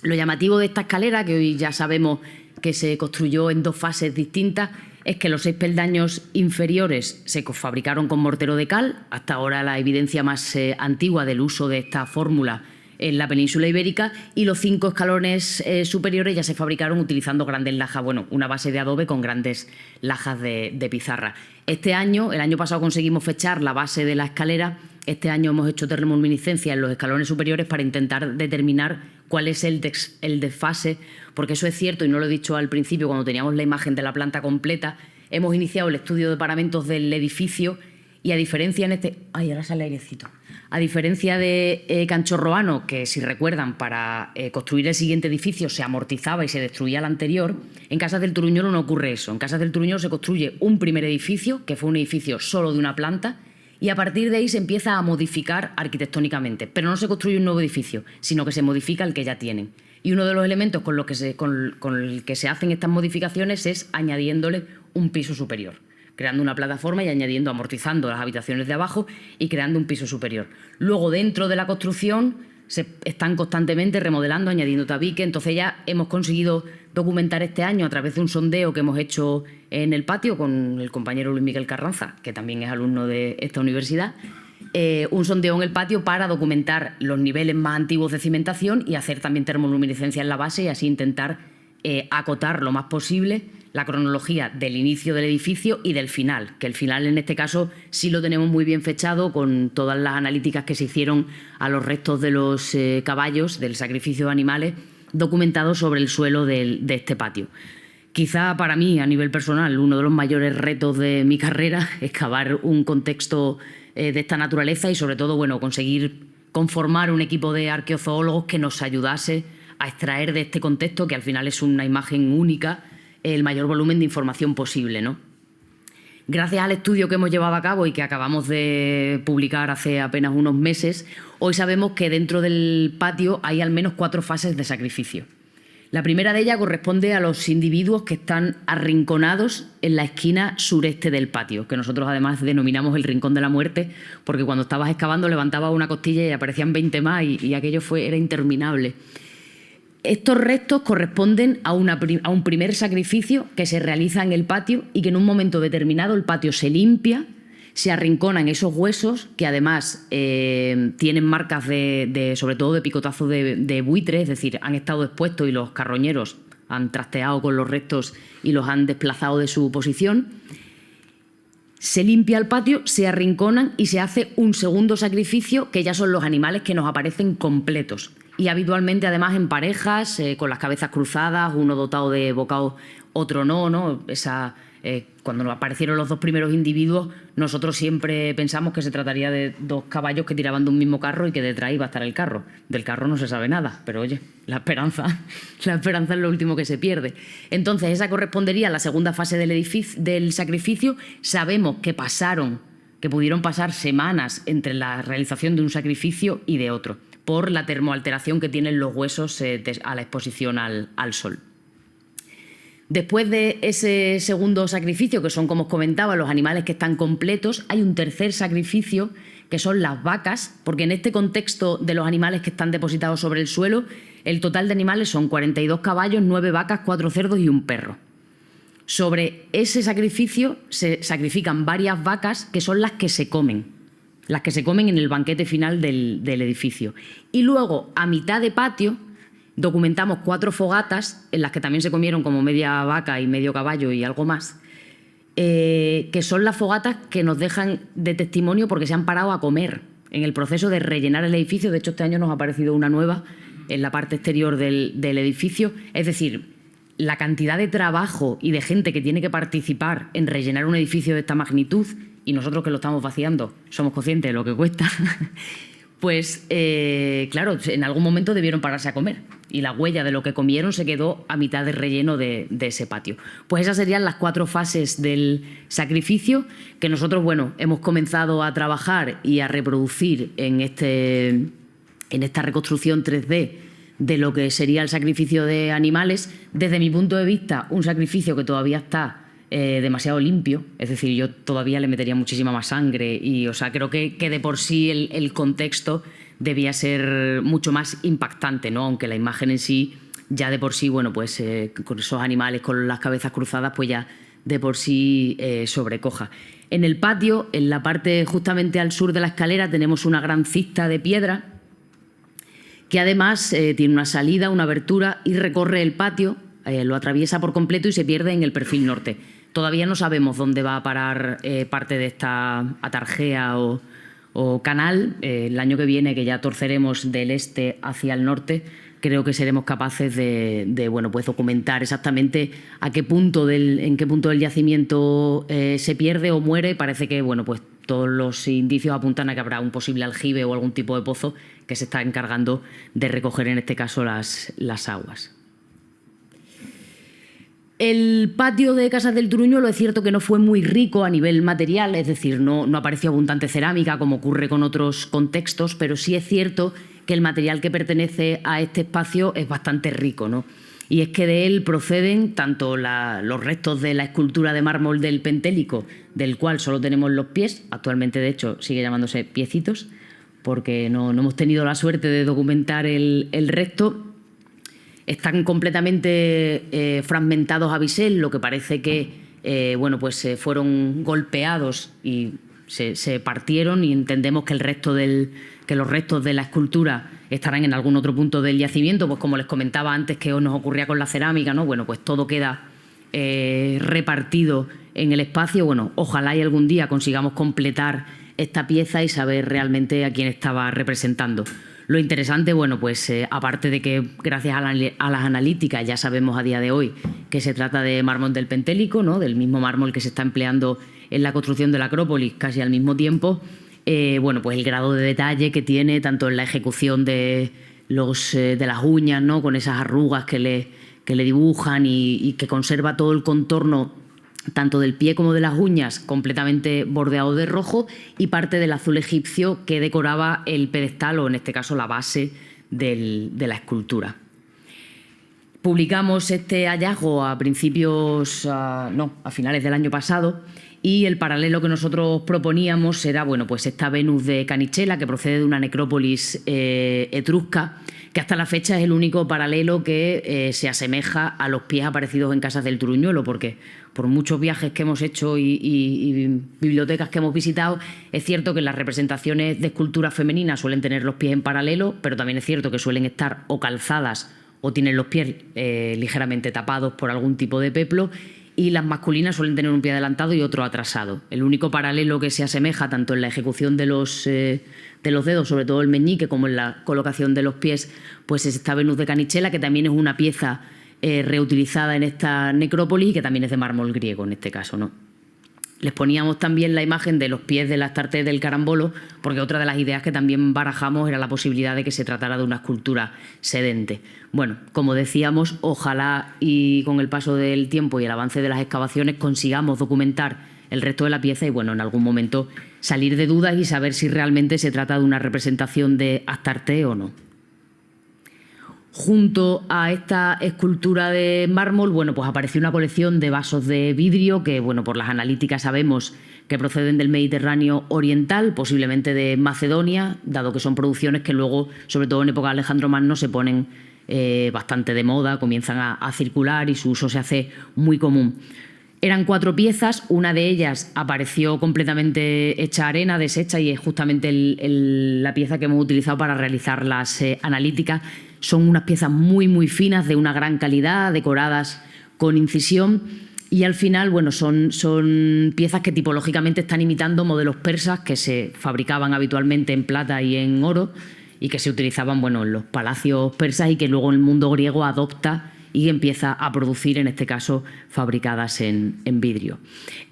Speaker 3: Lo llamativo de esta escalera, que hoy ya sabemos que se construyó en 2 fases distintas, es que los 6 peldaños inferiores se fabricaron con mortero de cal, hasta ahora la evidencia más antigua del uso de esta fórmula en la península ibérica, y los 5 escalones superiores ya se fabricaron utilizando grandes lajas, bueno, una base de adobe con grandes lajas de pizarra. El año pasado conseguimos fechar la base de la escalera, este año hemos hecho termoluminiscencia en los escalones superiores para intentar determinar cuál es el desfase, porque eso es cierto, y no lo he dicho al principio cuando teníamos la imagen de la planta completa, hemos iniciado el estudio de paramentos del edificio y a diferencia en este... ¡Ay, ahora sale airecito! A diferencia de Canchorroano, que si recuerdan, para construir el siguiente edificio se amortizaba y se destruía el anterior, en Casas del Turuñuelo no ocurre eso. En Casas del Turuñuelo se construye un primer edificio, que fue un edificio solo de una planta, y a partir de ahí se empieza a modificar arquitectónicamente. Pero no se construye un nuevo edificio, sino que se modifica el que ya tienen. Y uno de los elementos con el que se hacen estas modificaciones es añadiéndole un piso superior, creando una plataforma y añadiendo, amortizando las habitaciones de abajo y creando un piso superior. Luego, dentro de la construcción, se están constantemente remodelando, añadiendo tabique. Entonces ya hemos conseguido documentar este año, a través de un sondeo que hemos hecho en el patio con el compañero Luis Miguel Carranza, que también es alumno de esta universidad, un sondeo en el patio para documentar los niveles más antiguos de cimentación y hacer también termoluminiscencia en la base y así intentar acotar lo más posible la cronología del inicio del edificio y del final, que el final en este caso sí lo tenemos muy bien fechado con todas las analíticas que se hicieron a los restos de los caballos del sacrificio de animales documentados sobre el suelo de este patio. Quizá para mí, a nivel personal, uno de los mayores retos de mi carrera es excavar un contexto de esta naturaleza y sobre todo, bueno, conseguir conformar un equipo de arqueozoólogos que nos ayudase a extraer de este contexto, que al final es una imagen única, el mayor volumen de información posible, ¿no? Gracias al estudio que hemos llevado a cabo y que acabamos de publicar hace apenas unos meses, hoy sabemos que dentro del patio hay al menos 4 fases de sacrificio. La primera de ellas corresponde a los individuos que están arrinconados en la esquina sureste del patio, que nosotros además denominamos el Rincón de la Muerte, porque cuando estabas excavando levantabas una costilla y aparecían 20 más y aquello era interminable. Estos restos corresponden a un primer sacrificio que se realiza en el patio y que en un momento determinado el patio se limpia, se arrinconan esos huesos que además tienen marcas sobre todo de picotazo de buitre, es decir, han estado expuestos y los carroñeros han trasteado con los restos y los han desplazado de su posición. Se limpia el patio, se arrinconan y se hace un segundo sacrificio, que ya son los animales que nos aparecen completos. Y habitualmente, además, en parejas, con las cabezas cruzadas, uno dotado de bocado, otro no. Cuando nos aparecieron los 2 primeros individuos, nosotros siempre pensamos que se trataría de 2 caballos que tiraban de un mismo carro y que detrás iba a estar el carro. Del carro no se sabe nada, pero oye, la esperanza es lo último que se pierde. Entonces, esa correspondería a la segunda fase del sacrificio. Sabemos que pudieron pasar semanas entre la realización de un sacrificio y de otro, por la termoalteración que tienen los huesos a la exposición al sol. Después de ese segundo sacrificio, que son, como os comentaba, los animales que están completos, hay un tercer sacrificio, que son las vacas, porque en este contexto de los animales que están depositados sobre el suelo, el total de animales son 42 caballos, 9 vacas, 4 cerdos y un perro. Sobre ese sacrificio se sacrifican varias vacas, que son las que se comen en el banquete final del edificio. Y luego, a mitad de patio, documentamos 4 fogatas, en las que también se comieron como media vaca y medio caballo y algo más, que son las fogatas que nos dejan de testimonio porque se han parado a comer en el proceso de rellenar el edificio. De hecho, este año nos ha aparecido una nueva en la parte exterior del edificio. Es decir, la cantidad de trabajo y de gente que tiene que participar en rellenar un edificio de esta magnitud, y nosotros que lo estamos vaciando somos conscientes de lo que cuesta, pues claro, en algún momento debieron pararse a comer y la huella de lo que comieron se quedó a mitad de relleno de ese patio. Pues esas serían las 4 fases del sacrificio que nosotros, bueno, hemos comenzado a trabajar y a reproducir en esta reconstrucción 3D de lo que sería el sacrificio de animales. Desde mi punto de vista, un sacrificio que todavía está demasiado limpio, es decir, yo todavía le metería muchísima más sangre y, o sea, creo que de por sí el contexto debía ser mucho más impactante, ¿no? Aunque la imagen en sí ya de por sí, bueno, pues con esos animales con las cabezas cruzadas, pues ya de por sí sobrecoja. En el patio, en la parte justamente al sur de la escalera, tenemos una gran cista de piedra que además tiene una salida, una abertura y recorre el patio, lo atraviesa por completo y se pierde en el perfil norte. Todavía no sabemos dónde va a parar parte de esta atarjea o canal. El año que viene, que ya torceremos del este hacia el norte, creo que seremos capaces de bueno, pues documentar exactamente en qué punto del yacimiento se pierde o muere. Parece que bueno, pues todos los indicios apuntan a que habrá un posible aljibe o algún tipo de pozo que se está encargando de recoger, en este caso, las aguas. El patio de Casas del Turuñuelo es cierto que no fue muy rico a nivel material, es decir, no apareció abundante cerámica como ocurre con otros contextos, pero sí es cierto que el material que pertenece a este espacio es bastante rico, ¿no? Y es que de él proceden tanto los restos de la escultura de mármol del Pentélico, del cual solo tenemos los pies, actualmente de hecho sigue llamándose Piecitos, porque no hemos tenido la suerte de documentar el resto. Están completamente fragmentados a bisel, lo que parece que fueron golpeados y se partieron, y entendemos que los restos de la escultura estarán en algún otro punto del yacimiento, pues como les comentaba antes que nos ocurría con la cerámica, ¿no? Bueno, pues todo queda repartido en el espacio. Bueno, ojalá y algún día consigamos completar esta pieza y saber realmente a quién estaba representando. Lo interesante, bueno, pues aparte de que gracias a las analíticas ya sabemos a día de hoy que se trata de mármol del Pentélico, ¿no? Del mismo mármol que se está empleando en la construcción de la Acrópolis casi al mismo tiempo, pues el grado de detalle que tiene tanto en la ejecución de las uñas, ¿no? Con esas arrugas que le dibujan y que conserva todo el contorno tanto del pie como de las uñas completamente bordeado de rojo, y parte del azul egipcio que decoraba el pedestal, o en este caso la base de la escultura. Publicamos este hallazgo a finales del año pasado, y el paralelo que nosotros proponíamos era pues esta Venus de Canichella, que procede de una necrópolis etrusca, que hasta la fecha es el único paralelo que se asemeja a los pies aparecidos en Casas del Turuñuelo, porque por muchos viajes que hemos hecho y bibliotecas que hemos visitado, es cierto que las representaciones de esculturas femeninas suelen tener los pies en paralelo, pero también es cierto que suelen estar o calzadas o tienen los pies ligeramente tapados por algún tipo de peplo, y las masculinas suelen tener un pie adelantado y otro atrasado. El único paralelo que se asemeja tanto en la ejecución de los dedos, sobre todo el meñique, como en la colocación de los pies, pues es esta Venus de Canichella, que también es una pieza reutilizada en esta necrópolis y que también es de mármol griego en este caso, ¿no? Les poníamos también la imagen de los pies de la Astarte del Carambolo, porque otra de las ideas que también barajamos era la posibilidad de que se tratara de una escultura sedente. Bueno, como decíamos, ojalá y con el paso del tiempo y el avance de las excavaciones consigamos documentar el resto de la pieza y, en algún momento salir de dudas y saber si realmente se trata de una representación de Astarte o no. Junto a esta escultura de mármol, pues apareció una colección de vasos de vidrio que, por las analíticas sabemos que proceden del Mediterráneo oriental, posiblemente de Macedonia, dado que son producciones que luego, sobre todo en época de Alejandro Magno, se ponen bastante de moda, comienzan a circular y su uso se hace muy común. Eran 4 piezas, una de ellas apareció completamente hecha arena, deshecha, y es justamente la pieza que hemos utilizado para realizar las analíticas. Son unas piezas muy, muy finas, de una gran calidad, decoradas con incisión, y al final son piezas que tipológicamente están imitando modelos persas que se fabricaban habitualmente en plata y en oro y que se utilizaban en los palacios persas y que luego el mundo griego adopta y empieza a producir, en este caso, fabricadas en vidrio.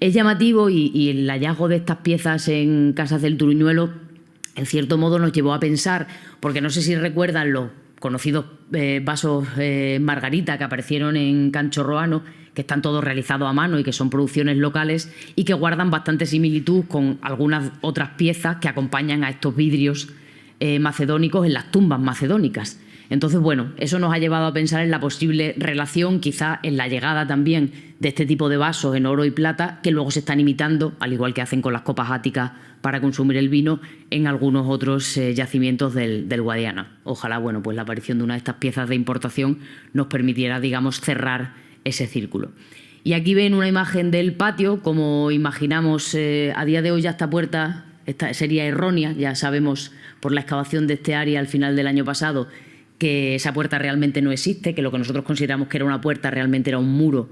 Speaker 3: Es llamativo y el hallazgo de estas piezas en Casas del Turuñuelo, en cierto modo, nos llevó a pensar, porque no sé si recuerdan los conocidos vasos Margarita que aparecieron en Canchorroano, que están todos realizados a mano y que son producciones locales y que guardan bastante similitud con algunas otras piezas que acompañan a estos vidrios macedónicos en las tumbas macedónicas. Entonces, eso nos ha llevado a pensar en la posible relación, quizá en la llegada también de este tipo de vasos en oro y plata, que luego se están imitando, al igual que hacen con las copas áticas para consumir el vino, en algunos otros yacimientos del Guadiana. Ojalá, pues la aparición de una de estas piezas de importación nos permitiera, cerrar ese círculo. Y aquí ven una imagen del patio. Como imaginamos, a día de hoy ya esta puerta sería errónea. Ya sabemos por la excavación de este área al final del año pasado que esa puerta realmente no existe, que lo que nosotros consideramos que era una puerta realmente era un muro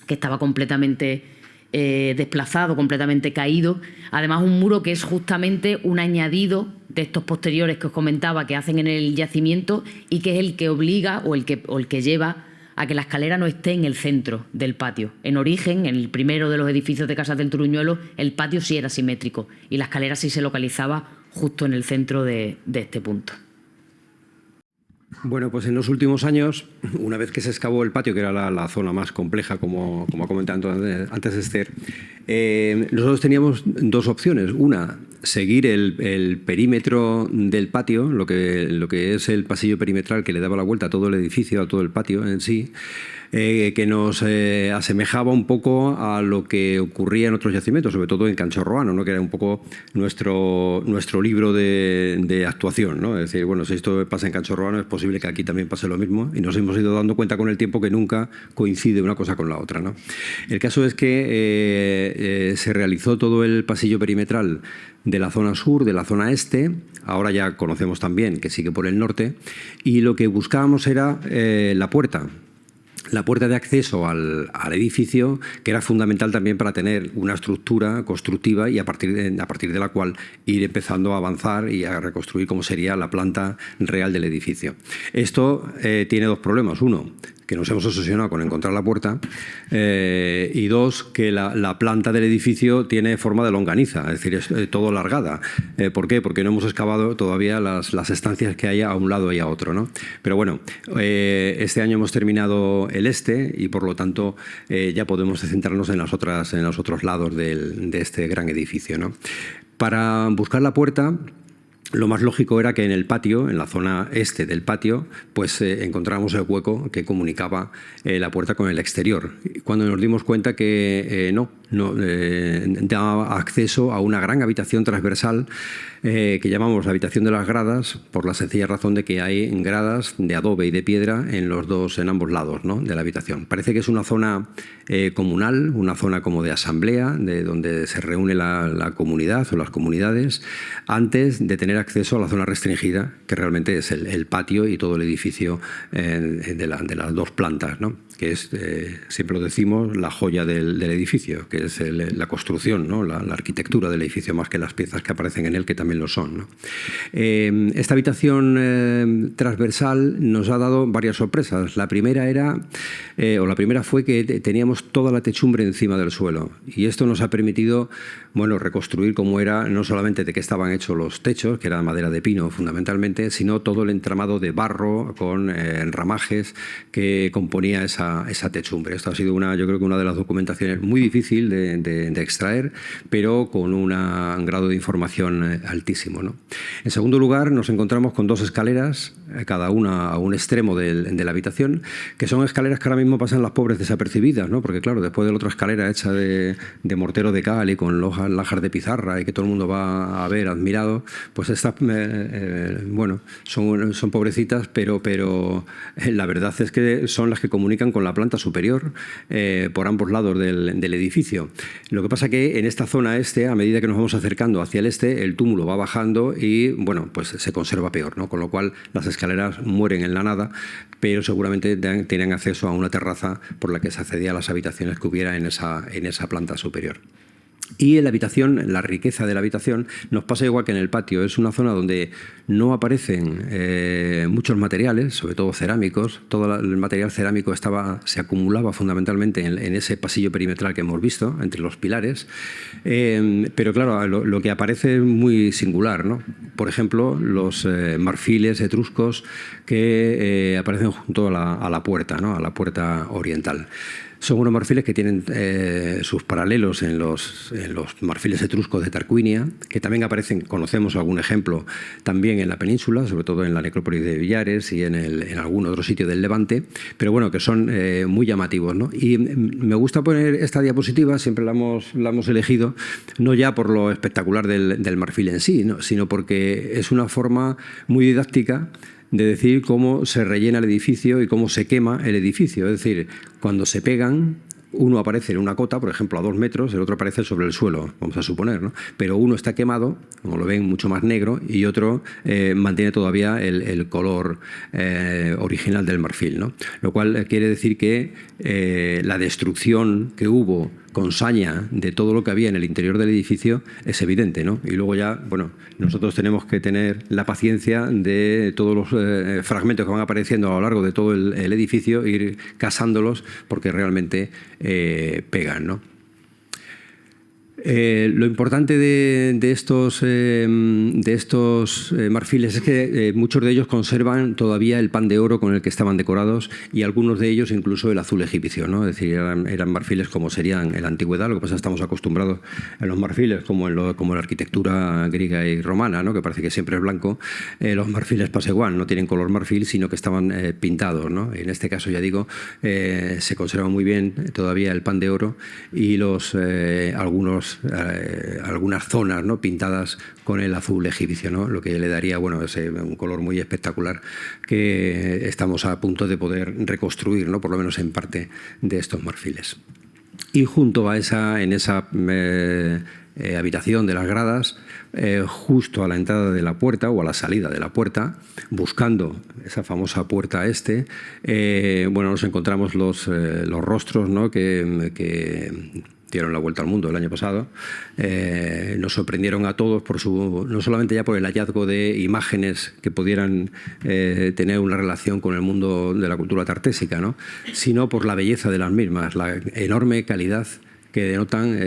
Speaker 3: que estaba completamente desplazado, completamente caído. Además, un muro que es justamente un añadido de estos posteriores que os comentaba que hacen en el yacimiento y que es el que obliga o el que lleva a que la escalera no esté en el centro del patio. En origen, en el primero de los edificios de Casas del Turuñuelo, el patio sí era simétrico y la escalera sí se localizaba justo en el centro de este punto.
Speaker 2: Bueno, pues en los últimos años, una vez que se excavó el patio, que era la zona más compleja, como ha comentado antes Esther, nosotros teníamos dos opciones. Una, seguir el perímetro del patio, lo que es el pasillo perimetral que le daba la vuelta a todo el edificio, a todo el patio en sí, que nos asemejaba un poco a lo que ocurría en otros yacimientos, sobre todo en Canchorroano, ¿no? Que era un poco nuestro libro de actuación, ¿no? Es decir, bueno, si esto pasa en Canchorroano es posible que aquí también pase lo mismo, y nos hemos ido dando cuenta con el tiempo que nunca coincide una cosa con la otra, ¿no? El caso es que se realizó todo el pasillo perimetral de la zona sur, de la zona este, ahora ya conocemos también que sigue por el norte, y lo que buscábamos era la puerta de acceso al edificio, que era fundamental también para tener una estructura constructiva y a partir de la cual ir empezando a avanzar y a reconstruir cómo sería la planta real del edificio. Esto tiene dos problemas. Uno, que nos hemos obsesionado con encontrar la puerta, y dos, que la planta del edificio tiene forma de longaniza, es decir, es todo alargada. ¿Por qué? Porque no hemos excavado todavía las estancias que hay a un lado y a otro, ¿no? Pero bueno, este año hemos terminado el este y por lo tanto ya podemos centrarnos en los otros lados de este gran edificio, ¿no? Para buscar la puerta, lo más lógico era que en el patio, en la zona este del patio, pues encontramos el hueco que comunicaba la puerta con el exterior. Cuando nos dimos cuenta que no daba acceso a una gran habitación transversal que llamamos la habitación de las gradas, por la sencilla razón de que hay gradas de adobe y de piedra en ambos lados, ¿no?, de la habitación. Parece que es una zona comunal, una zona como de asamblea, de donde se reúne la comunidad o las comunidades, antes de tener acceso a la zona restringida, que realmente es el patio y todo el edificio de las dos plantas, ¿no?, que es, siempre lo decimos, la joya del edificio, que es la construcción, ¿no?, la arquitectura del edificio, más que las piezas que aparecen en él, que también lo son, ¿no? Esta habitación transversal nos ha dado varias sorpresas. La primera fue que teníamos toda la techumbre encima del suelo, y esto nos ha permitido, bueno, reconstruir cómo era, no solamente de qué estaban hechos los techos, que era madera de pino fundamentalmente, sino todo el entramado de barro con ramajes que componía esa techumbre. Esto ha sido yo creo que una de las documentaciones muy difícil de extraer, pero con un grado de información altísimo, ¿no? En segundo lugar, nos encontramos con dos escaleras, cada una a un extremo de la habitación, que son escaleras que ahora mismo pasan las pobres desapercibidas, ¿no? Porque claro, después de la otra escalera hecha de mortero de cal y con lajas de pizarra y que todo el mundo va a ver admirado, pues estas, bueno, son pobrecitas, pero la verdad es que son las que comunican con la planta superior por ambos lados del edificio. Lo que pasa que en esta zona este, a medida que nos vamos acercando hacia el este, el túmulo va bajando y, bueno, pues se conserva peor, ¿no? Con lo cual las escaleras mueren en la nada, pero seguramente tienen acceso a una terraza por la que se accedía a las habitaciones que hubiera en esa planta superior. Y en la habitación, la riqueza de la habitación, nos pasa igual que en el patio. Es una zona donde no aparecen muchos materiales, sobre todo cerámicos. Todo el material cerámico se acumulaba fundamentalmente en ese pasillo perimetral que hemos visto, entre los pilares. Pero claro, lo que aparece es muy singular, ¿no? Por ejemplo, los marfiles etruscos que aparecen junto a la puerta, ¿no?, a la puerta oriental. Son unos marfiles que tienen sus paralelos en los marfiles etruscos de Tarquinia, que también aparecen, conocemos algún ejemplo, también en la península, sobre todo en la necrópolis de Villares y en algún otro sitio del Levante, pero bueno, que son muy llamativos, ¿no? Y me gusta poner esta diapositiva, siempre la hemos elegido, no ya por lo espectacular del marfil en sí, ¿no?, sino porque es una forma muy didáctica de decir cómo se rellena el edificio y cómo se quema el edificio. Es decir, cuando se pegan, uno aparece en una cota, por ejemplo, a 2 metros, el otro aparece sobre el suelo, vamos a suponer, ¿no? Pero uno está quemado, como lo ven, mucho más negro, y otro mantiene todavía el color original del marfil, ¿no? Lo cual quiere decir que la destrucción que hubo con saña de todo lo que había en el interior del edificio es evidente, ¿no? Y luego ya, bueno, nosotros tenemos que tener la paciencia de todos los fragmentos que van apareciendo a lo largo de todo el edificio, ir casándolos porque realmente pegan, ¿no? Lo importante de estos marfiles es que muchos de ellos conservan todavía el pan de oro con el que estaban decorados y algunos de ellos incluso el azul egipcio, ¿no? Es decir, eran marfiles como serían en la antigüedad. Lo que pasa es que estamos acostumbrados a los marfiles como en la arquitectura griega y romana, ¿no? Que parece que siempre es blanco. Los marfiles Pasewán no tienen color marfil, sino que estaban pintados, ¿no? En este caso, ya digo, se conserva muy bien todavía el pan de oro y algunas zonas, ¿no? Pintadas con el azul egipcio, ¿no? Lo que le daría, bueno, un color muy espectacular que estamos a punto de poder reconstruir, ¿no? Por lo menos en parte de estos marfiles. Y junto a en esa habitación de las gradas, justo a la entrada de la puerta o a la salida de la puerta, buscando esa famosa puerta bueno, nos encontramos los rostros, ¿no? que dieron la vuelta al mundo el año pasado. Nos sorprendieron a todos no solamente ya por el hallazgo de imágenes que pudieran tener una relación con el mundo de la cultura tartésica, ¿no? Sino por la belleza de las mismas, la enorme calidad que denotan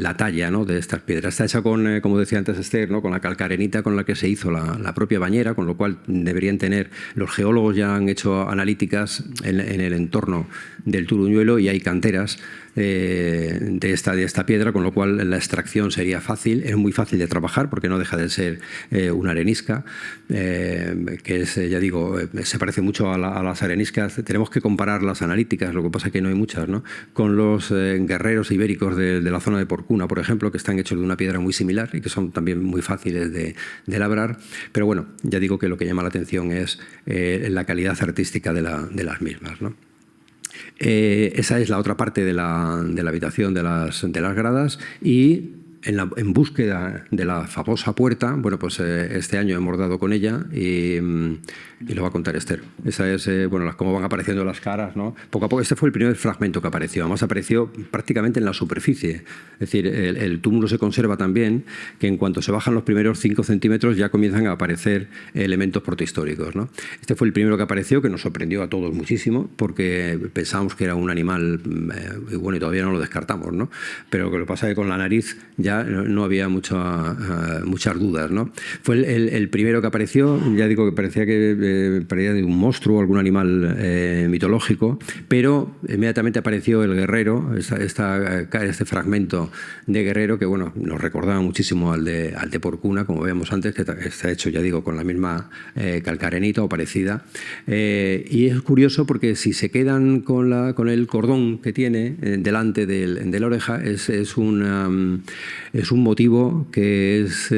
Speaker 2: la talla, ¿no? De estas piedras. Está hecha con, como decía antes Esther, ¿no? Con la calcarenita con la que se hizo la propia bañera, con lo cual deberían tener, los geólogos ya han hecho analíticas en el entorno del Turuñuelo y hay canteras de esta piedra, con lo cual la extracción sería fácil. Es muy fácil de trabajar porque no deja de ser una arenisca, que es, ya digo, se parece mucho a las areniscas. Tenemos que comparar las analíticas, lo que pasa es que no hay muchas, ¿no? Con los guerreros ibéricos de la zona de Porcuna, por ejemplo, que están hechos de una piedra muy similar y que son también muy fáciles de labrar. Pero bueno, ya digo que lo que llama la atención es la calidad artística de las mismas, ¿no? Esa es la otra parte de la habitación de las gradas y en búsqueda de la famosa puerta, bueno, pues este año hemos dado con ella y lo va a contar Esther. Esa es, bueno, cómo van apareciendo las caras, ¿no? Poco a poco, este fue el primer fragmento que apareció. Además, apareció prácticamente en la superficie. Es decir, el túmulo se conserva tan bien que en cuanto se bajan los primeros 5 centímetros ya comienzan a aparecer elementos protehistóricos, ¿no? Este fue el primero que apareció, que nos sorprendió a todos muchísimo, porque pensábamos que era un animal, y bueno, y todavía no lo descartamos, ¿no? Pero lo que pasa es que con la nariz ya no había muchas dudas, ¿no? Fue el primero que apareció, ya digo que parecía de un monstruo, algún animal mitológico, pero inmediatamente apareció el guerrero, este fragmento de guerrero que, bueno, nos recordaba muchísimo al de Porcuna, como veíamos antes, que está hecho, ya digo, con la misma calcarenita o parecida. Y es curioso porque si se quedan con el cordón que tiene delante de la oreja, es un motivo que es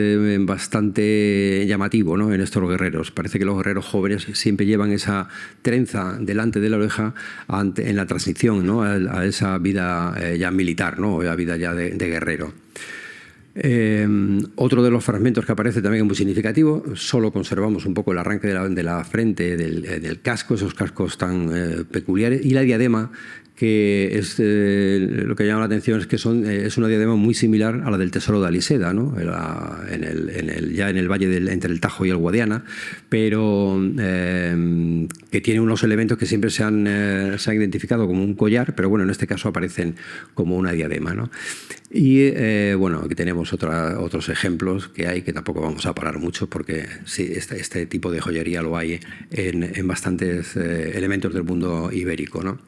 Speaker 2: bastante llamativo, ¿no? En estos guerreros. Parece que los guerreros jóvenes siempre llevan esa trenza delante de la oreja en la transición, ¿no? a esa vida ya militar, ¿no? O la vida ya de guerrero. Otro de los fragmentos que aparece también es muy significativo. Solo conservamos un poco el arranque de la frente, del casco, esos cascos tan peculiares, y la diadema, que es lo que llama la atención es que es una diadema muy similar a la del tesoro de Aliseda, ¿no? Ya en el valle entre el Tajo y el Guadiana, pero que tiene unos elementos que siempre se han identificado como un collar, pero bueno, en este caso aparecen como una diadema, ¿no? Y bueno, aquí tenemos otros ejemplos que hay, que tampoco vamos a parar mucho porque sí, este tipo de joyería lo hay en bastantes elementos del mundo ibérico, ¿no?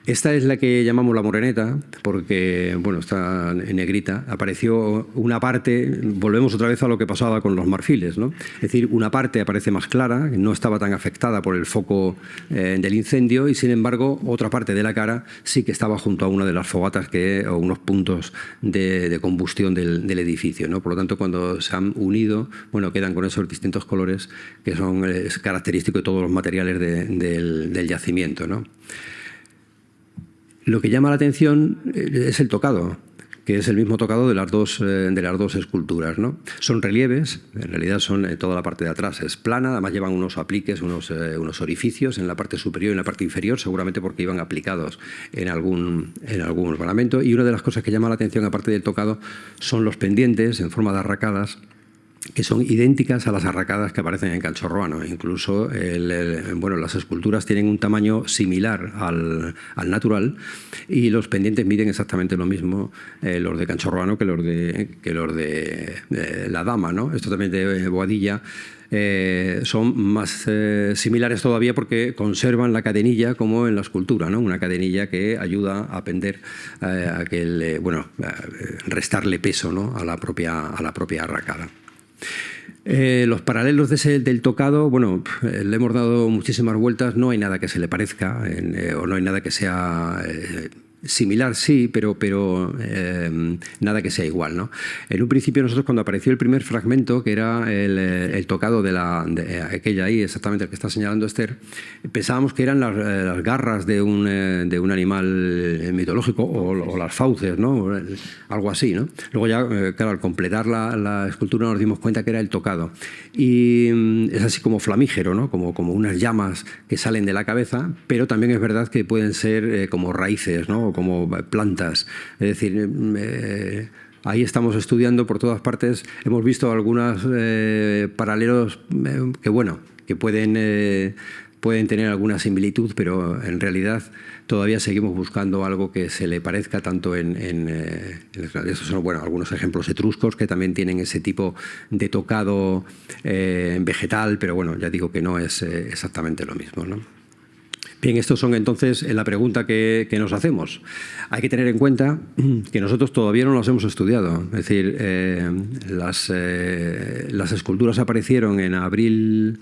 Speaker 2: Esta es la que llamamos la moreneta porque, bueno, está en negrita. Apareció una parte, volvemos otra vez a lo que pasaba con los marfiles, ¿no? Es decir, una parte aparece más clara, no estaba tan afectada por el foco del incendio, y sin embargo otra parte de la cara sí que estaba junto a una de las fogatas o unos puntos de combustión del edificio, ¿no? Por lo tanto, cuando se han unido, bueno, quedan con esos distintos colores que es característico de todos los materiales del yacimiento, ¿no? Lo que llama la atención es el tocado, que es el mismo tocado de las dos esculturas, ¿no? Son relieves, en realidad son toda la parte de atrás es plana, además llevan unos apliques, unos orificios en la parte superior y en la parte inferior, seguramente porque iban aplicados en algún ornamento. Y una de las cosas que llama la atención, aparte del tocado, son los pendientes en forma de arracadas, que son idénticas a las arracadas que aparecen en Canchorroano. Incluso las esculturas tienen un tamaño similar al natural y los pendientes miden exactamente lo mismo los de Canchorroano que los de la Dama, ¿no? Esto también de Boadilla. Son más similares todavía porque conservan la cadenilla como en la escultura, ¿no? Una cadenilla que ayuda a pender, a restarle peso, ¿no? a la propia arracada. Los paralelos del tocado, bueno, le hemos dado muchísimas vueltas, no hay nada que se le parezca o no hay nada que sea similar, sí, pero nada que sea igual, ¿no? En un principio nosotros, cuando apareció el primer fragmento, que era el tocado de aquella ahí, exactamente el que está señalando Esther, pensábamos que eran las garras de un animal mitológico o las fauces, ¿no? Algo así, ¿no? Luego ya, claro, al completar la escultura nos dimos cuenta que era el tocado. Y es así como flamígero, ¿no? Como unas llamas que salen de la cabeza, pero también es verdad que pueden ser como raíces, ¿no? O como plantas. Es decir, ahí estamos estudiando por todas partes. Hemos visto algunos paralelos que pueden tener alguna similitud, pero en realidad todavía seguimos buscando algo que se le parezca tanto estos son algunos ejemplos etruscos que también tienen ese tipo de tocado vegetal, pero bueno, ya digo que no es exactamente lo mismo, ¿no? Bien, estos son entonces la pregunta que nos hacemos. Hay que tener en cuenta que nosotros todavía no las hemos estudiado. Es decir, las esculturas aparecieron en abril,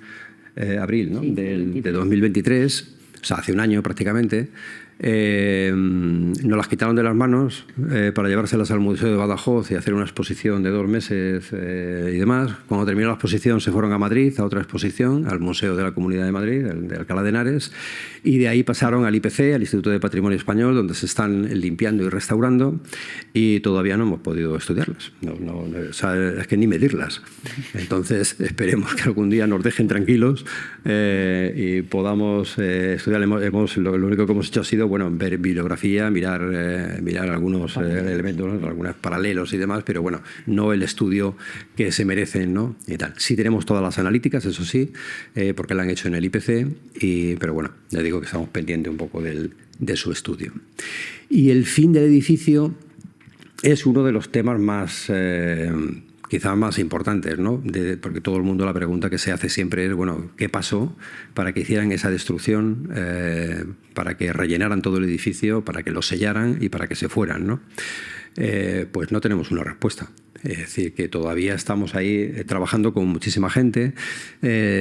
Speaker 2: ¿no? de 2023, o sea, hace un año prácticamente. Nos las quitaron de las manos para llevárselas al Museo de Badajoz y hacer una exposición de 2 meses y demás. Cuando terminó la exposición se fueron a Madrid a otra exposición, al Museo de la Comunidad de Madrid, de Alcalá de Henares, y de ahí pasaron al IPC, al Instituto de Patrimonio Español, donde se están limpiando y restaurando, y todavía no hemos podido estudiarlas. O sea, es que ni medirlas. Entonces esperemos que algún día nos dejen tranquilos y podamos estudiar. Lo único que hemos hecho ha sido ver bibliografía, mirar algunos elementos, algunos paralelos y demás, pero bueno, no el estudio que se merecen, ¿no? Y tal. Sí tenemos todas las analíticas, eso sí, porque la han hecho en el IPC, pero bueno, ya digo que estamos pendientes un poco de su estudio. Y el fin del edificio es uno de los temas más quizás más importantes, ¿no? Porque todo el mundo, la pregunta que se hace siempre es, bueno, ¿qué pasó para que hicieran esa destrucción, para que rellenaran todo el edificio, para que lo sellaran y para que se fueran, ¿no? Pues no tenemos una respuesta. Es decir, que todavía estamos ahí trabajando con muchísima gente,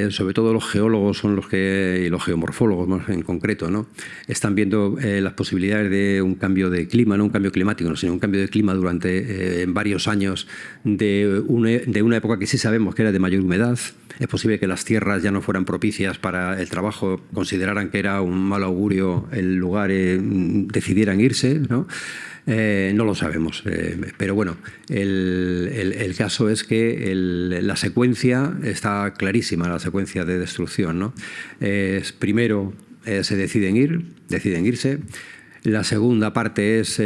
Speaker 2: sobre todo los geólogos son y los geomorfólogos más en concreto, ¿no? Están viendo las posibilidades de un cambio de clima, no un cambio climático, sino un cambio de clima durante varios años de una época que sí sabemos que era de mayor humedad. Es posible que las tierras ya no fueran propicias para el trabajo, consideraran que era un mal augurio el lugar, decidieran irse, ¿no? No lo sabemos, pero bueno, el caso es que la secuencia está clarísima, la secuencia de destrucción, ¿no? Primero se deciden irse. La segunda parte es,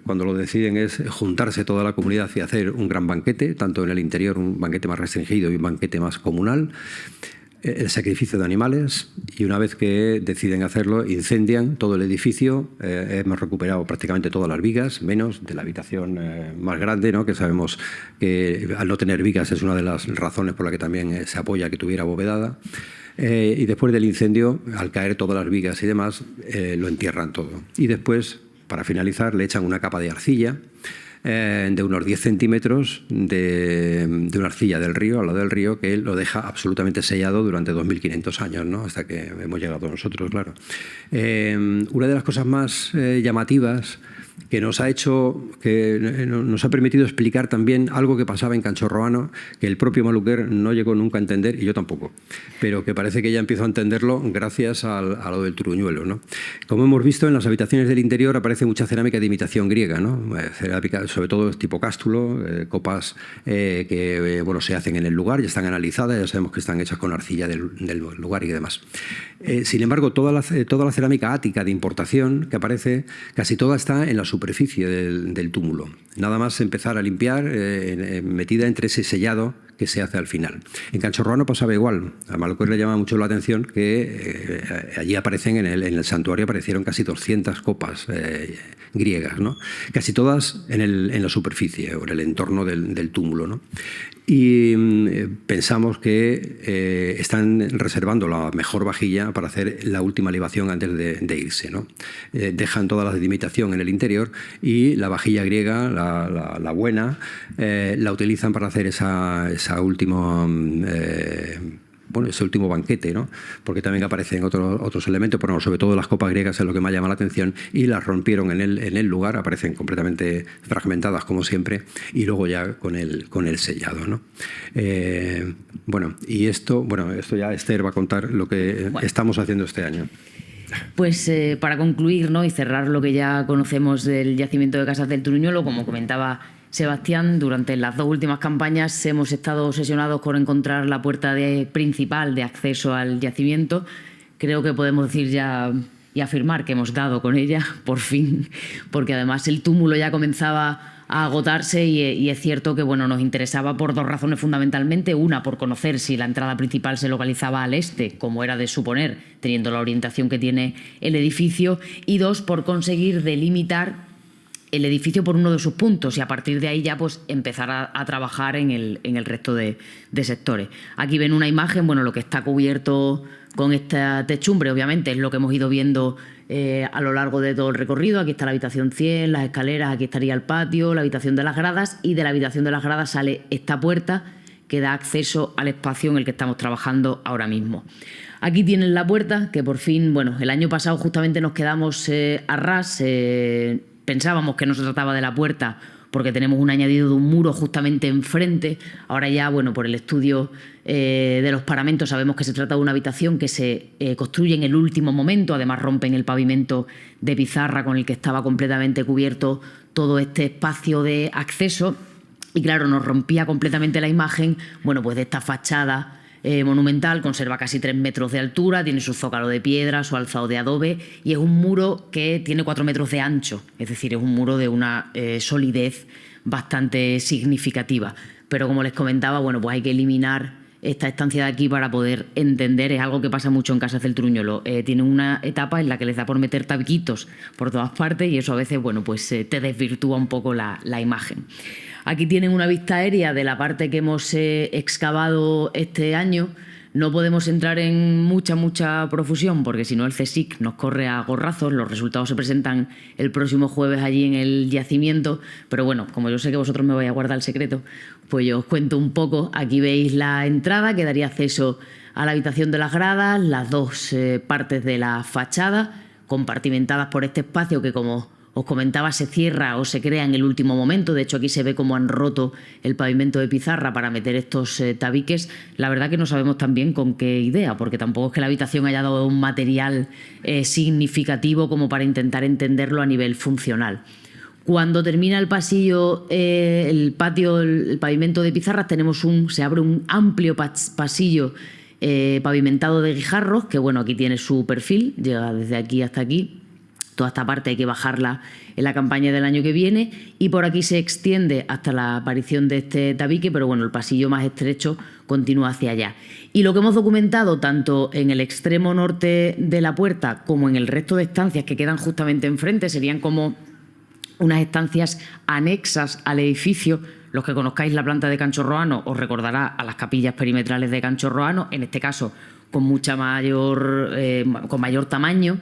Speaker 2: cuando lo deciden, es juntarse toda la comunidad y hacer un gran banquete, tanto en el interior, un banquete más restringido y un banquete más comunal. El sacrificio de animales, y una vez que deciden hacerlo, incendian todo el edificio. Hemos recuperado prácticamente todas las vigas, menos de la habitación más grande, ¿no? Que sabemos que al no tener vigas es una de las razones por la que también se apoya que tuviera abovedada. Y después del incendio, al caer todas las vigas y demás, lo entierran todo. Y después, para finalizar, le echan una capa de arcilla, de unos 10 centímetros de una arcilla del río, al lado del río, que lo deja absolutamente sellado durante 2.500 años, ¿no? Hasta que hemos llegado nosotros, claro. Una de las cosas más llamativas que nos ha permitido explicar también algo que pasaba en Canchorroano, que el propio Maluquer no llegó nunca a entender, y yo tampoco, pero que parece que ya empiezo a entenderlo gracias a lo del Turuñuelo, ¿no? Como hemos visto, en las habitaciones del interior aparece mucha cerámica de imitación griega, ¿no? Cerámica, sobre todo tipo cástulo, copas que bueno, se hacen en el lugar, ya están analizadas, ya sabemos que están hechas con arcilla del lugar y demás. Sin embargo, toda la cerámica ática de importación que aparece, casi toda está en la superficie del túmulo. Nada más empezar a limpiar, metida entre ese sellado que se hace al final. En Canchorroano pasaba igual. A Maluquer le llama mucho la atención que allí aparecen, en el santuario aparecieron casi 200 copas griegas, ¿no? Casi todas en la superficie o en el entorno del túmulo, ¿no? Y pensamos que están reservando la mejor vajilla para hacer la última libación antes de irse, ¿no? Dejan todas las de imitación en el interior y la vajilla griega, la buena, la utilizan para hacer ese último banquete, ¿no? Porque también aparecen otros elementos, pero sobre todo las copas griegas es lo que más llama la atención, y las rompieron en el lugar, aparecen completamente fragmentadas como siempre, y luego ya con el sellado, ¿no? Y esto ya Esther va a contar lo que estamos haciendo este año.
Speaker 3: Pues para concluir, ¿no?, y cerrar lo que ya conocemos del yacimiento de Casas del Turuñuelo, como comentaba Sebastián, durante las 2 últimas campañas hemos estado obsesionados con encontrar la puerta principal de acceso al yacimiento. Creo que podemos decir ya y afirmar que hemos dado con ella, por fin, porque además el túmulo ya comenzaba a agotarse y es cierto que nos interesaba por 2 razones fundamentalmente. Una, por conocer si la entrada principal se localizaba al este, como era de suponer, teniendo la orientación que tiene el edificio, y 2, por conseguir delimitar el edificio por uno de sus puntos y a partir de ahí ya empezar a trabajar en el resto de sectores. Aquí ven una imagen, lo que está cubierto con esta techumbre obviamente es lo que hemos ido viendo a lo largo de todo el recorrido. Aquí está la habitación 100, las escaleras, aquí estaría el patio, la habitación de las gradas, y de la habitación de las gradas sale esta puerta que da acceso al espacio en el que estamos trabajando ahora mismo. Aquí tienen la puerta que por fin, el año pasado justamente nos quedamos a ras. Pensábamos que no se trataba de la puerta porque tenemos un añadido de un muro justamente enfrente. Ahora ya, por el estudio de los paramentos sabemos que se trata de una habitación que se construye en el último momento. Además rompen el pavimento de pizarra con el que estaba completamente cubierto todo este espacio de acceso. Y claro, nos rompía completamente la imagen, de esta fachada monumental. Conserva casi 3 metros de altura, tiene su zócalo de piedra, su alzado de adobe, y es un muro que tiene 4 metros de ancho, es decir, es un muro de una solidez bastante significativa. Pero como les comentaba, hay que eliminar esta estancia de aquí para poder entender. Es algo que pasa mucho en Casas del Turuñuelo. Tienen una etapa en la que les da por meter tabiquitos por todas partes y eso a veces te desvirtúa un poco la imagen. Aquí tienen una vista aérea de la parte que hemos excavado este año. No podemos entrar en mucha profusión porque si no el CSIC nos corre a gorrazos. Los resultados se presentan el próximo jueves allí en el yacimiento, pero como yo sé que vosotros me vais a guardar el secreto, pues yo os cuento un poco. Aquí veis la entrada que daría acceso a la habitación de las gradas, las 2 partes de la fachada compartimentadas por este espacio que, como os comentaba, se cierra o se crea en el último momento. De hecho, aquí se ve cómo han roto el pavimento de pizarra para meter estos tabiques. La verdad que no sabemos tan bien con qué idea, porque tampoco es que la habitación haya dado un material significativo como para intentar entenderlo a nivel funcional. Cuando termina el pasillo, el patio, el pavimento de pizarras, se abre un amplio pasillo pavimentado de guijarros, que aquí tiene su perfil, llega desde aquí hasta aquí. Toda esta parte hay que bajarla en la campaña del año que viene y por aquí se extiende hasta la aparición de este tabique, pero el pasillo más estrecho continúa hacia allá. Y lo que hemos documentado tanto en el extremo norte de la puerta como en el resto de estancias que quedan justamente enfrente serían como unas estancias anexas al edificio. Los que conozcáis la planta de Canchorroano os recordará a las capillas perimetrales de Canchorroano, en este caso con mayor tamaño.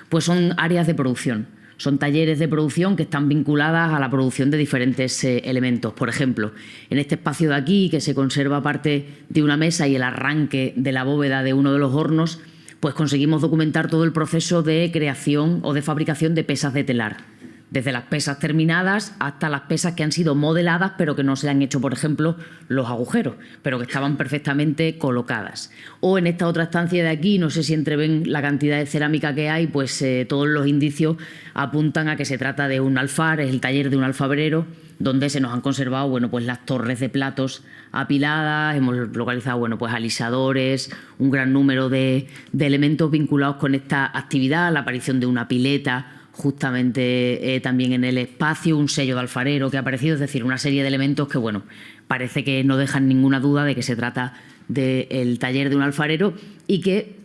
Speaker 3: Pues son áreas de producción, son talleres de producción que están vinculadas a la producción de diferentes elementos. Por ejemplo, en este espacio de aquí, que se conserva parte de una mesa y el arranque de la bóveda de uno de los hornos, pues conseguimos documentar todo el proceso de creación o de fabricación de pesas de telar. desde las pesas terminadas hasta las pesas que han sido modeladas pero que no se han hecho, por ejemplo, los agujeros, pero que estaban perfectamente colocadas. O en esta otra estancia de aquí, no sé si entreven la cantidad de cerámica que hay, pues todos los indicios apuntan a que se trata de un alfar, es el taller de un alfabrero, donde se nos han conservado, bueno, pues las torres de platos apiladas, hemos localizado, bueno, pues alisadores, un gran número de elementos vinculados con esta actividad, la aparición de una pileta justamente también en el espacio, un sello de alfarero que ha aparecido, es decir, una serie de elementos que, bueno, parece que no dejan ninguna duda de que se trata del taller de un alfarero y que,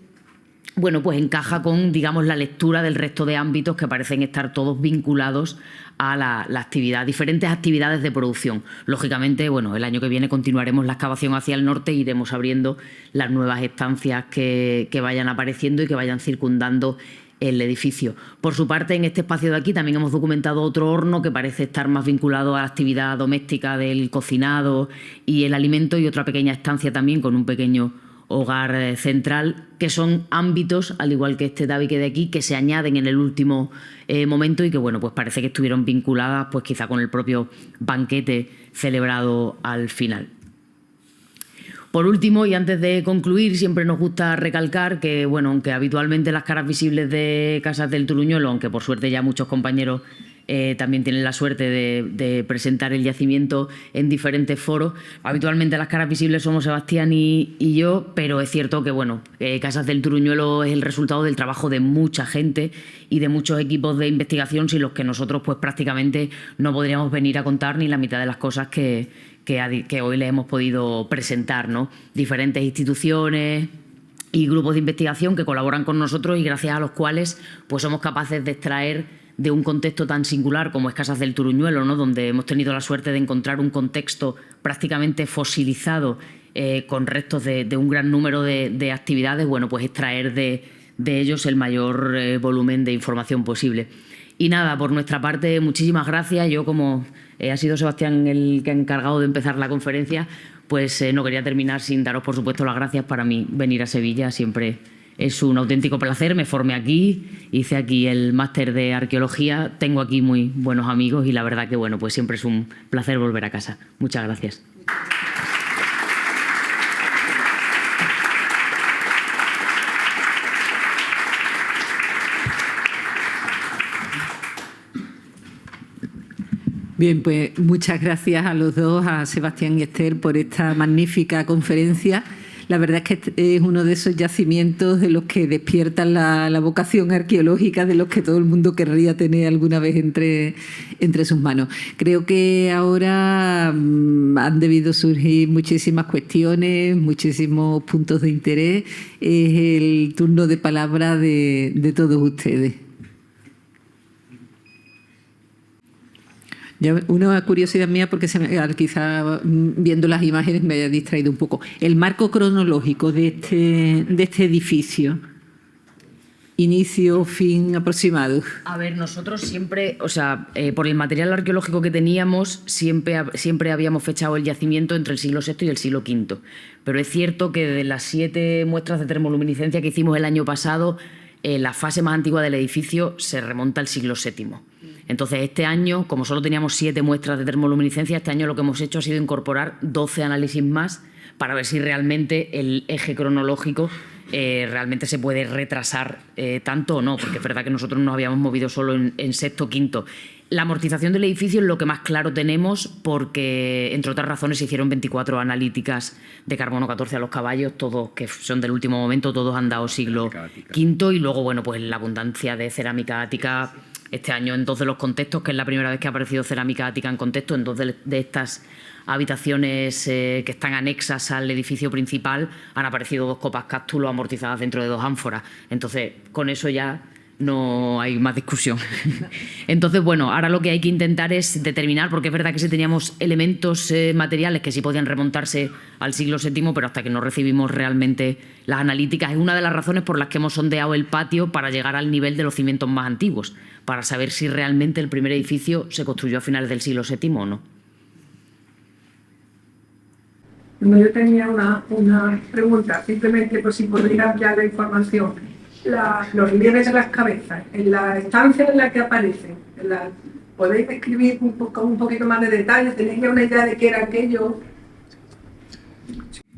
Speaker 3: bueno, pues encaja con, digamos, la lectura del resto de ámbitos que parecen estar todos vinculados a la actividad, diferentes actividades de producción. Lógicamente, bueno, el año que viene continuaremos la excavación hacia el norte e iremos abriendo las nuevas estancias que vayan apareciendo y que vayan circundando el edificio. Por su parte, en este espacio de aquí también hemos documentado otro horno que parece estar más vinculado a la actividad doméstica del cocinado y el alimento, y otra pequeña estancia también con un pequeño hogar central, que son ámbitos, al igual que este tabique de aquí, que se añaden en el último momento y que, bueno, pues parece que estuvieron vinculadas pues quizá con el propio banquete celebrado al final. Por último, y antes de concluir, siempre nos gusta recalcar que, bueno, aunque habitualmente las caras visibles de Casas del Turuñuelo, aunque por suerte ya muchos compañeros también tienen la suerte de presentar el yacimiento en diferentes foros, habitualmente las caras visibles somos Sebastián y yo, pero es cierto que, bueno, Casas del Turuñuelo es el resultado del trabajo de mucha gente y de muchos equipos de investigación, sin los que nosotros pues prácticamente no podríamos venir a contar ni la mitad de las cosas que hoy les hemos podido presentar, ¿no? Diferentes instituciones y grupos de investigación que colaboran con nosotros y gracias a los cuales pues somos capaces de extraer de un contexto tan singular como es Casas del Turuñuelo, ¿no? Donde hemos tenido la suerte de encontrar un contexto prácticamente fosilizado con restos de un gran número de actividades, bueno, pues extraer de ellos el mayor volumen de información posible. Y nada, por nuestra parte, muchísimas gracias. Yo, como ha sido Sebastián el que ha encargado de empezar la conferencia, pues no quería terminar sin daros, por supuesto, las gracias. Para mí venir a Sevilla siempre es un auténtico placer. Me formé aquí, hice aquí el máster de arqueología, tengo aquí muy buenos amigos y la verdad que, bueno, pues siempre es un placer volver a casa. Muchas gracias.
Speaker 1: Bien, pues muchas gracias a los dos, a Sebastián y Esther, por esta magnífica conferencia. La verdad es que es uno de esos yacimientos de los que despiertan la vocación arqueológica, de los que todo el mundo querría tener alguna vez entre sus manos. Creo que ahora han debido surgir muchísimas cuestiones, muchísimos puntos de interés. Es el turno de palabra de todos ustedes. Una curiosidad mía, porque quizá viendo las imágenes me haya distraído un poco. El marco cronológico de este edificio, inicio, fin aproximado.
Speaker 3: A ver, nosotros siempre, o sea, por el material arqueológico que teníamos, siempre habíamos fechado el yacimiento entre el siglo VI y el siglo V. Pero es cierto que de las 7 muestras de termoluminiscencia que hicimos el año pasado, la fase más antigua del edificio se remonta al siglo VII. Entonces, este año, como solo teníamos 7 muestras de termoluminiscencia, este año lo que hemos hecho ha sido incorporar 12 análisis más para ver si realmente el eje cronológico realmente se puede retrasar tanto o no, porque es verdad que nosotros nos habíamos movido solo en sexto, quinto. La amortización del edificio es lo que más claro tenemos porque, entre otras razones, se hicieron 24 analíticas de carbono 14 a los caballos, todos que son del último momento, todos han dado siglo V, y luego, bueno, pues la abundancia de cerámica ática este año en 2 de los contextos, que es la primera vez que ha aparecido cerámica ática en contexto, en 2 de estas habitaciones que están anexas al edificio principal, han aparecido 2 copas cástulo amortizadas dentro de 2 ánforas. Entonces, con eso ya no hay más discusión. Entonces, bueno, ahora lo que hay que intentar es determinar, porque es verdad que sí teníamos elementos materiales que sí podían remontarse al siglo VII, pero hasta que no recibimos realmente las analíticas, es una de las razones por las que hemos sondeado el patio para llegar al nivel de los cimientos más antiguos, para saber si realmente el primer edificio se construyó a finales del siglo VII o no.
Speaker 4: Yo tenía una pregunta, simplemente por si podría ampliar la información. Los relieves de las cabezas, en la estancia en la que aparecen, ¿Podéis describir con un poquito más de detalle? ¿Tenéis ya una idea de qué era aquello?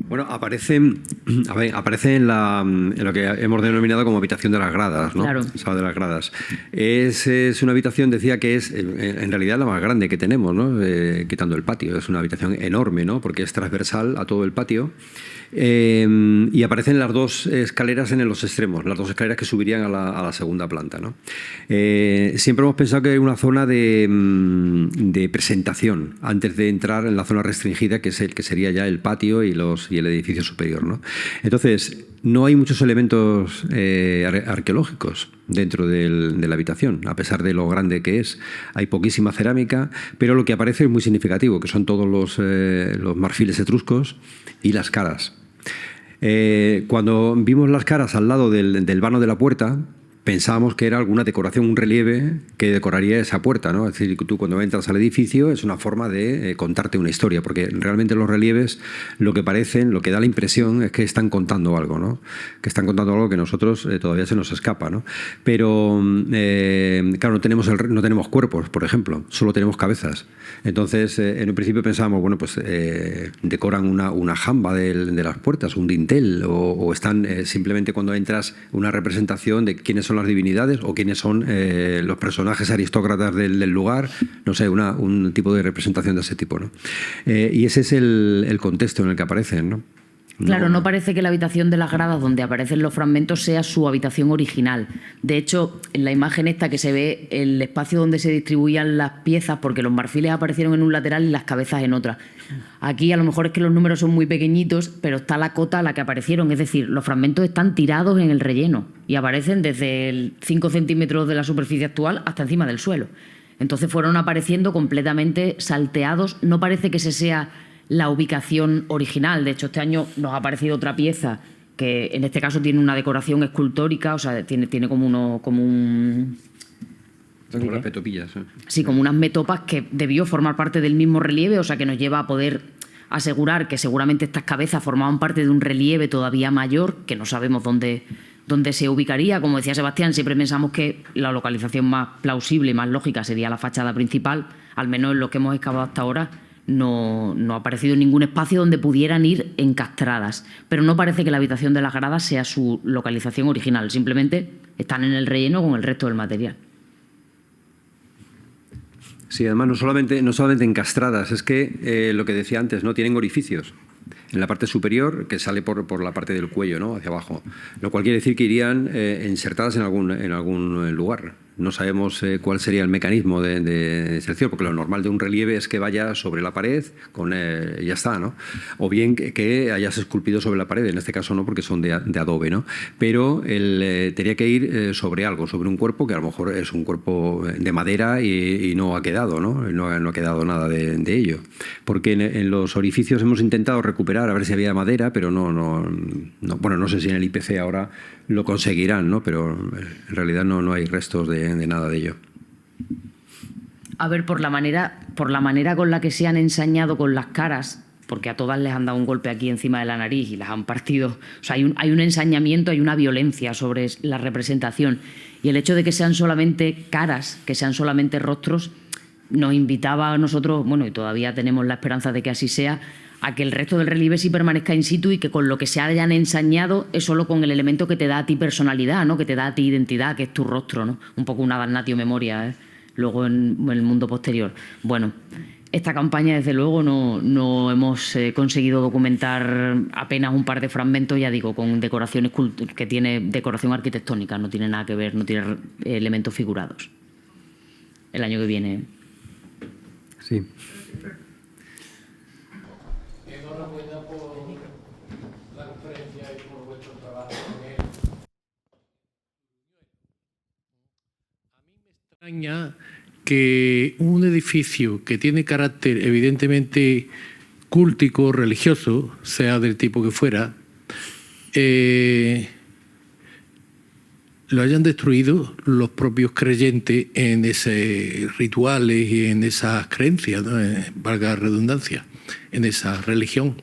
Speaker 2: Bueno, aparece en lo que hemos denominado como habitación de las gradas, ¿no?
Speaker 3: Claro.
Speaker 2: Sala de las gradas. Es una habitación, decía que es en realidad la más grande que tenemos, ¿no? Quitando el patio. Es una habitación enorme, ¿no? Porque es transversal a todo el patio. Y aparecen las dos escaleras en los extremos, las dos escaleras que subirían a la segunda planta, ¿no? Siempre hemos pensado que era una zona de presentación antes de entrar en la zona restringida, que sería ya el patio y el edificio superior, ¿no? Entonces, no hay muchos elementos arqueológicos dentro de la habitación, a pesar de lo grande que es. Hay poquísima cerámica, pero lo que aparece es muy significativo, que son todos los marfiles etruscos y las caras. Cuando vimos las caras al lado del vano de la puerta, pensábamos que era alguna decoración, un relieve que decoraría esa puerta, ¿no? Es decir, tú cuando entras al edificio es una forma de contarte una historia, porque realmente los relieves lo que parecen, lo que da la impresión es que están contando algo, ¿no? Que están contando algo que nosotros todavía se nos escapa, ¿no? Pero, claro, no tenemos cuerpos, por ejemplo, solo tenemos cabezas. Entonces, en un principio pensábamos, bueno, pues decoran una jamba de las puertas, un dintel, o están simplemente cuando entras una representación de quiénes son las divinidades o quiénes son los personajes aristócratas del lugar, no sé, un tipo de representación de ese tipo, ¿no? Y ese es el contexto en el que aparecen, ¿no?
Speaker 3: Claro, no parece que la habitación de las gradas donde aparecen los fragmentos sea su habitación original. De hecho, en la imagen esta que se ve el espacio donde se distribuían las piezas, porque los marfiles aparecieron en un lateral y las cabezas en otra. Aquí a lo mejor es que los números son muy pequeñitos, pero está la cota a la que aparecieron. Es decir, los fragmentos están tirados en el relleno y aparecen desde el 5 centímetros de la superficie actual hasta encima del suelo. Entonces fueron apareciendo completamente salteados. No parece que ese sea la ubicación original. De hecho, este año nos ha aparecido otra pieza que en este caso tiene una decoración escultórica, o sea, tiene como un...
Speaker 2: Son como unas metopillas.
Speaker 3: Sí, como unas metopas que debió formar parte del mismo relieve, o sea, que nos lleva a poder asegurar que seguramente estas cabezas formaban parte de un relieve todavía mayor, que no sabemos dónde se ubicaría. Como decía Sebastián, siempre pensamos que la localización más plausible y más lógica sería la fachada principal, al menos en lo que hemos excavado hasta ahora. No ha aparecido ningún espacio donde pudieran ir encastradas, pero no parece que la habitación de las gradas sea su localización original, simplemente están en el relleno con el resto del material.
Speaker 2: Sí, además no solamente encastradas, es que lo que decía antes, ¿no? Tienen orificios en la parte superior que sale por la parte del cuello, ¿no? Hacia abajo, lo cual quiere decir que irían insertadas en algún lugar. No sabemos cuál sería el mecanismo de inserción, porque lo normal de un relieve es que vaya sobre la pared y ya está, ¿no? O bien que hayas esculpido sobre la pared, en este caso no, porque son de adobe, ¿no? Pero tenía que ir sobre algo, sobre un cuerpo que a lo mejor es un cuerpo de madera y no ha quedado, ¿no? No ha quedado nada de ello. Porque en los orificios hemos intentado recuperar a ver si había madera, pero bueno, no sé si en el IPC ahora lo conseguirán, ¿no? Pero en realidad no hay restos de nada de ello.
Speaker 3: A ver, por la manera con la que se han ensañado con las caras, porque a todas les han dado un golpe aquí encima de la nariz y las han partido. O sea, hay un ensañamiento, hay una violencia sobre la representación. Y el hecho de que sean solamente caras, que sean solamente rostros, nos invitaba a nosotros, bueno, y todavía tenemos la esperanza de que así sea, a que el resto del relieve sí permanezca in situ y que con lo que se hayan ensañado es solo con el elemento que te da a ti personalidad, ¿no? Que te da a ti identidad, que es tu rostro, ¿no? Un poco una damnatio memoria, luego en el mundo posterior. Bueno, esta campaña desde luego no hemos conseguido documentar apenas un par de fragmentos, ya digo, con decoraciones que tiene decoración arquitectónica, no tiene nada que ver, no tiene elementos figurados. El año que viene.
Speaker 2: Sí.
Speaker 5: Enhorabuena por la conferencia y por vuestro trabajo con él. A mí me extraña que un edificio que tiene carácter evidentemente cúltico, religioso, sea del tipo que fuera, lo hayan destruido los propios creyentes en esos rituales y en esas creencias, ¿no? Valga la redundancia, en esa religión.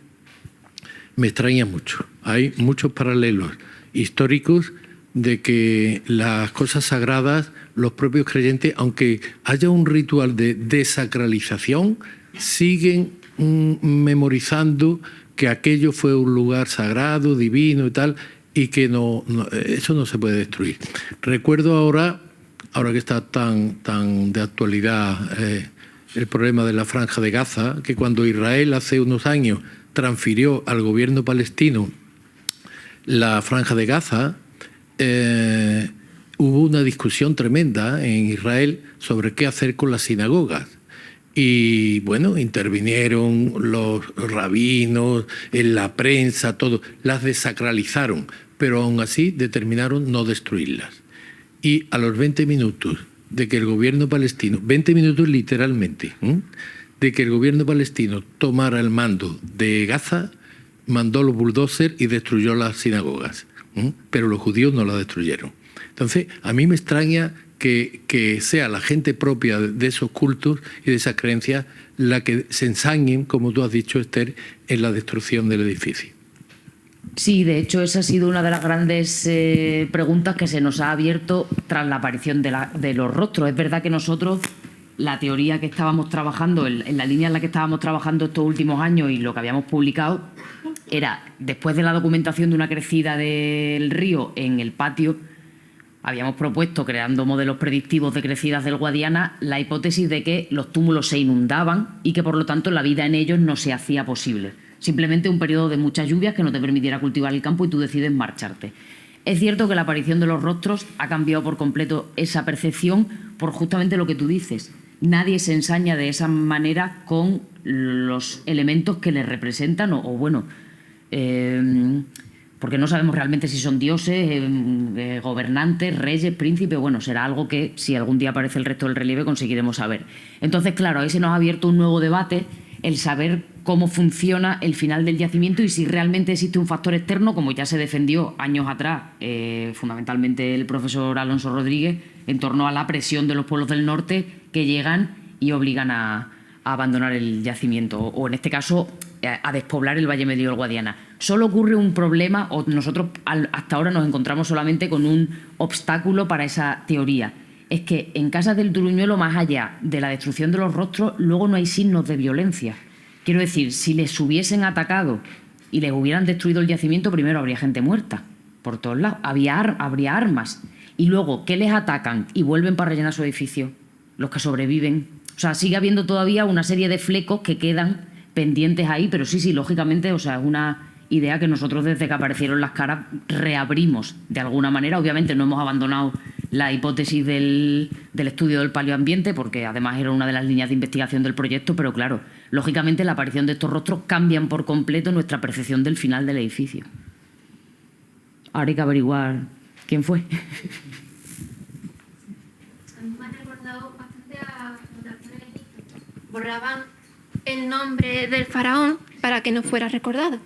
Speaker 5: Me extraña mucho. Hay muchos paralelos históricos de que las cosas sagradas los propios creyentes, aunque haya un ritual de desacralización, siguen memorizando que aquello fue un lugar sagrado, divino y tal, y que eso no se puede destruir. Recuerdo ahora que está tan de actualidad el problema de la Franja de Gaza, que cuando Israel hace unos años transfirió al gobierno palestino la Franja de Gaza, hubo una discusión tremenda en Israel sobre qué hacer con las sinagogas. Y bueno, intervinieron los rabinos, en la prensa, todo, las desacralizaron, pero aún así determinaron no destruirlas. Y a los 20 minutos de que el gobierno palestino, 20 minutos literalmente, de que el gobierno palestino tomara el mando de Gaza, mandó los bulldozers y destruyó las sinagogas. Pero los judíos no las destruyeron. Entonces, a mí me extraña que sea la gente propia de esos cultos y de esas creencias la que se ensañen, como tú has dicho, Esther, en la destrucción del edificio.
Speaker 3: Sí, de hecho esa ha sido una de las grandes preguntas que se nos ha abierto tras la aparición de los rostros. Es verdad que nosotros, la teoría que estábamos trabajando, en la línea en la que estábamos trabajando estos últimos años y lo que habíamos publicado, era, después de la documentación de una crecida del río en el patio, habíamos propuesto, creando modelos predictivos de crecidas del Guadiana, la hipótesis de que los túmulos se inundaban y que, por lo tanto, la vida en ellos no se hacía posible. Simplemente un periodo de muchas lluvias que no te permitiera cultivar el campo y tú decides marcharte. Es cierto que la aparición de los rostros ha cambiado por completo esa percepción por justamente lo que tú dices. Nadie se ensaña de esa manera con los elementos que les representan porque no sabemos realmente si son dioses, gobernantes, reyes, príncipes. Bueno, será algo que, si algún día aparece el resto del relieve, conseguiremos saber. Entonces, claro, ahí se nos ha abierto un nuevo debate, el saber cómo funciona el final del yacimiento y si realmente existe un factor externo, como ya se defendió años atrás, fundamentalmente el profesor Alonso Rodríguez, en torno a la presión de los pueblos del norte que llegan y obligan a abandonar el yacimiento, o en este caso a despoblar el Valle Medio del Guadiana. Solo ocurre un problema, o nosotros hasta ahora nos encontramos solamente con un obstáculo para esa teoría. Es que en Casas del Turuñuelo, más allá de la destrucción de los rostros, luego no hay signos de violencia. Quiero decir, si les hubiesen atacado y les hubieran destruido el yacimiento, primero habría gente muerta por todos lados, habría armas. Y luego, ¿qué les atacan? Y vuelven para rellenar su edificio, los que sobreviven. O sea, sigue habiendo todavía una serie de flecos que quedan pendientes ahí, pero sí, lógicamente, o sea, es una idea que nosotros desde que aparecieron las caras reabrimos de alguna manera. Obviamente no hemos abandonado la hipótesis del estudio del paleoambiente, porque además era una de las líneas de investigación del proyecto, pero claro, lógicamente la aparición de estos rostros cambian por completo nuestra percepción del final del edificio. Ahora hay que averiguar quién fue.
Speaker 6: A mí me ha recordado bastante a fundaciones de Egipto. Borraban el nombre del faraón para que no fuera recordado.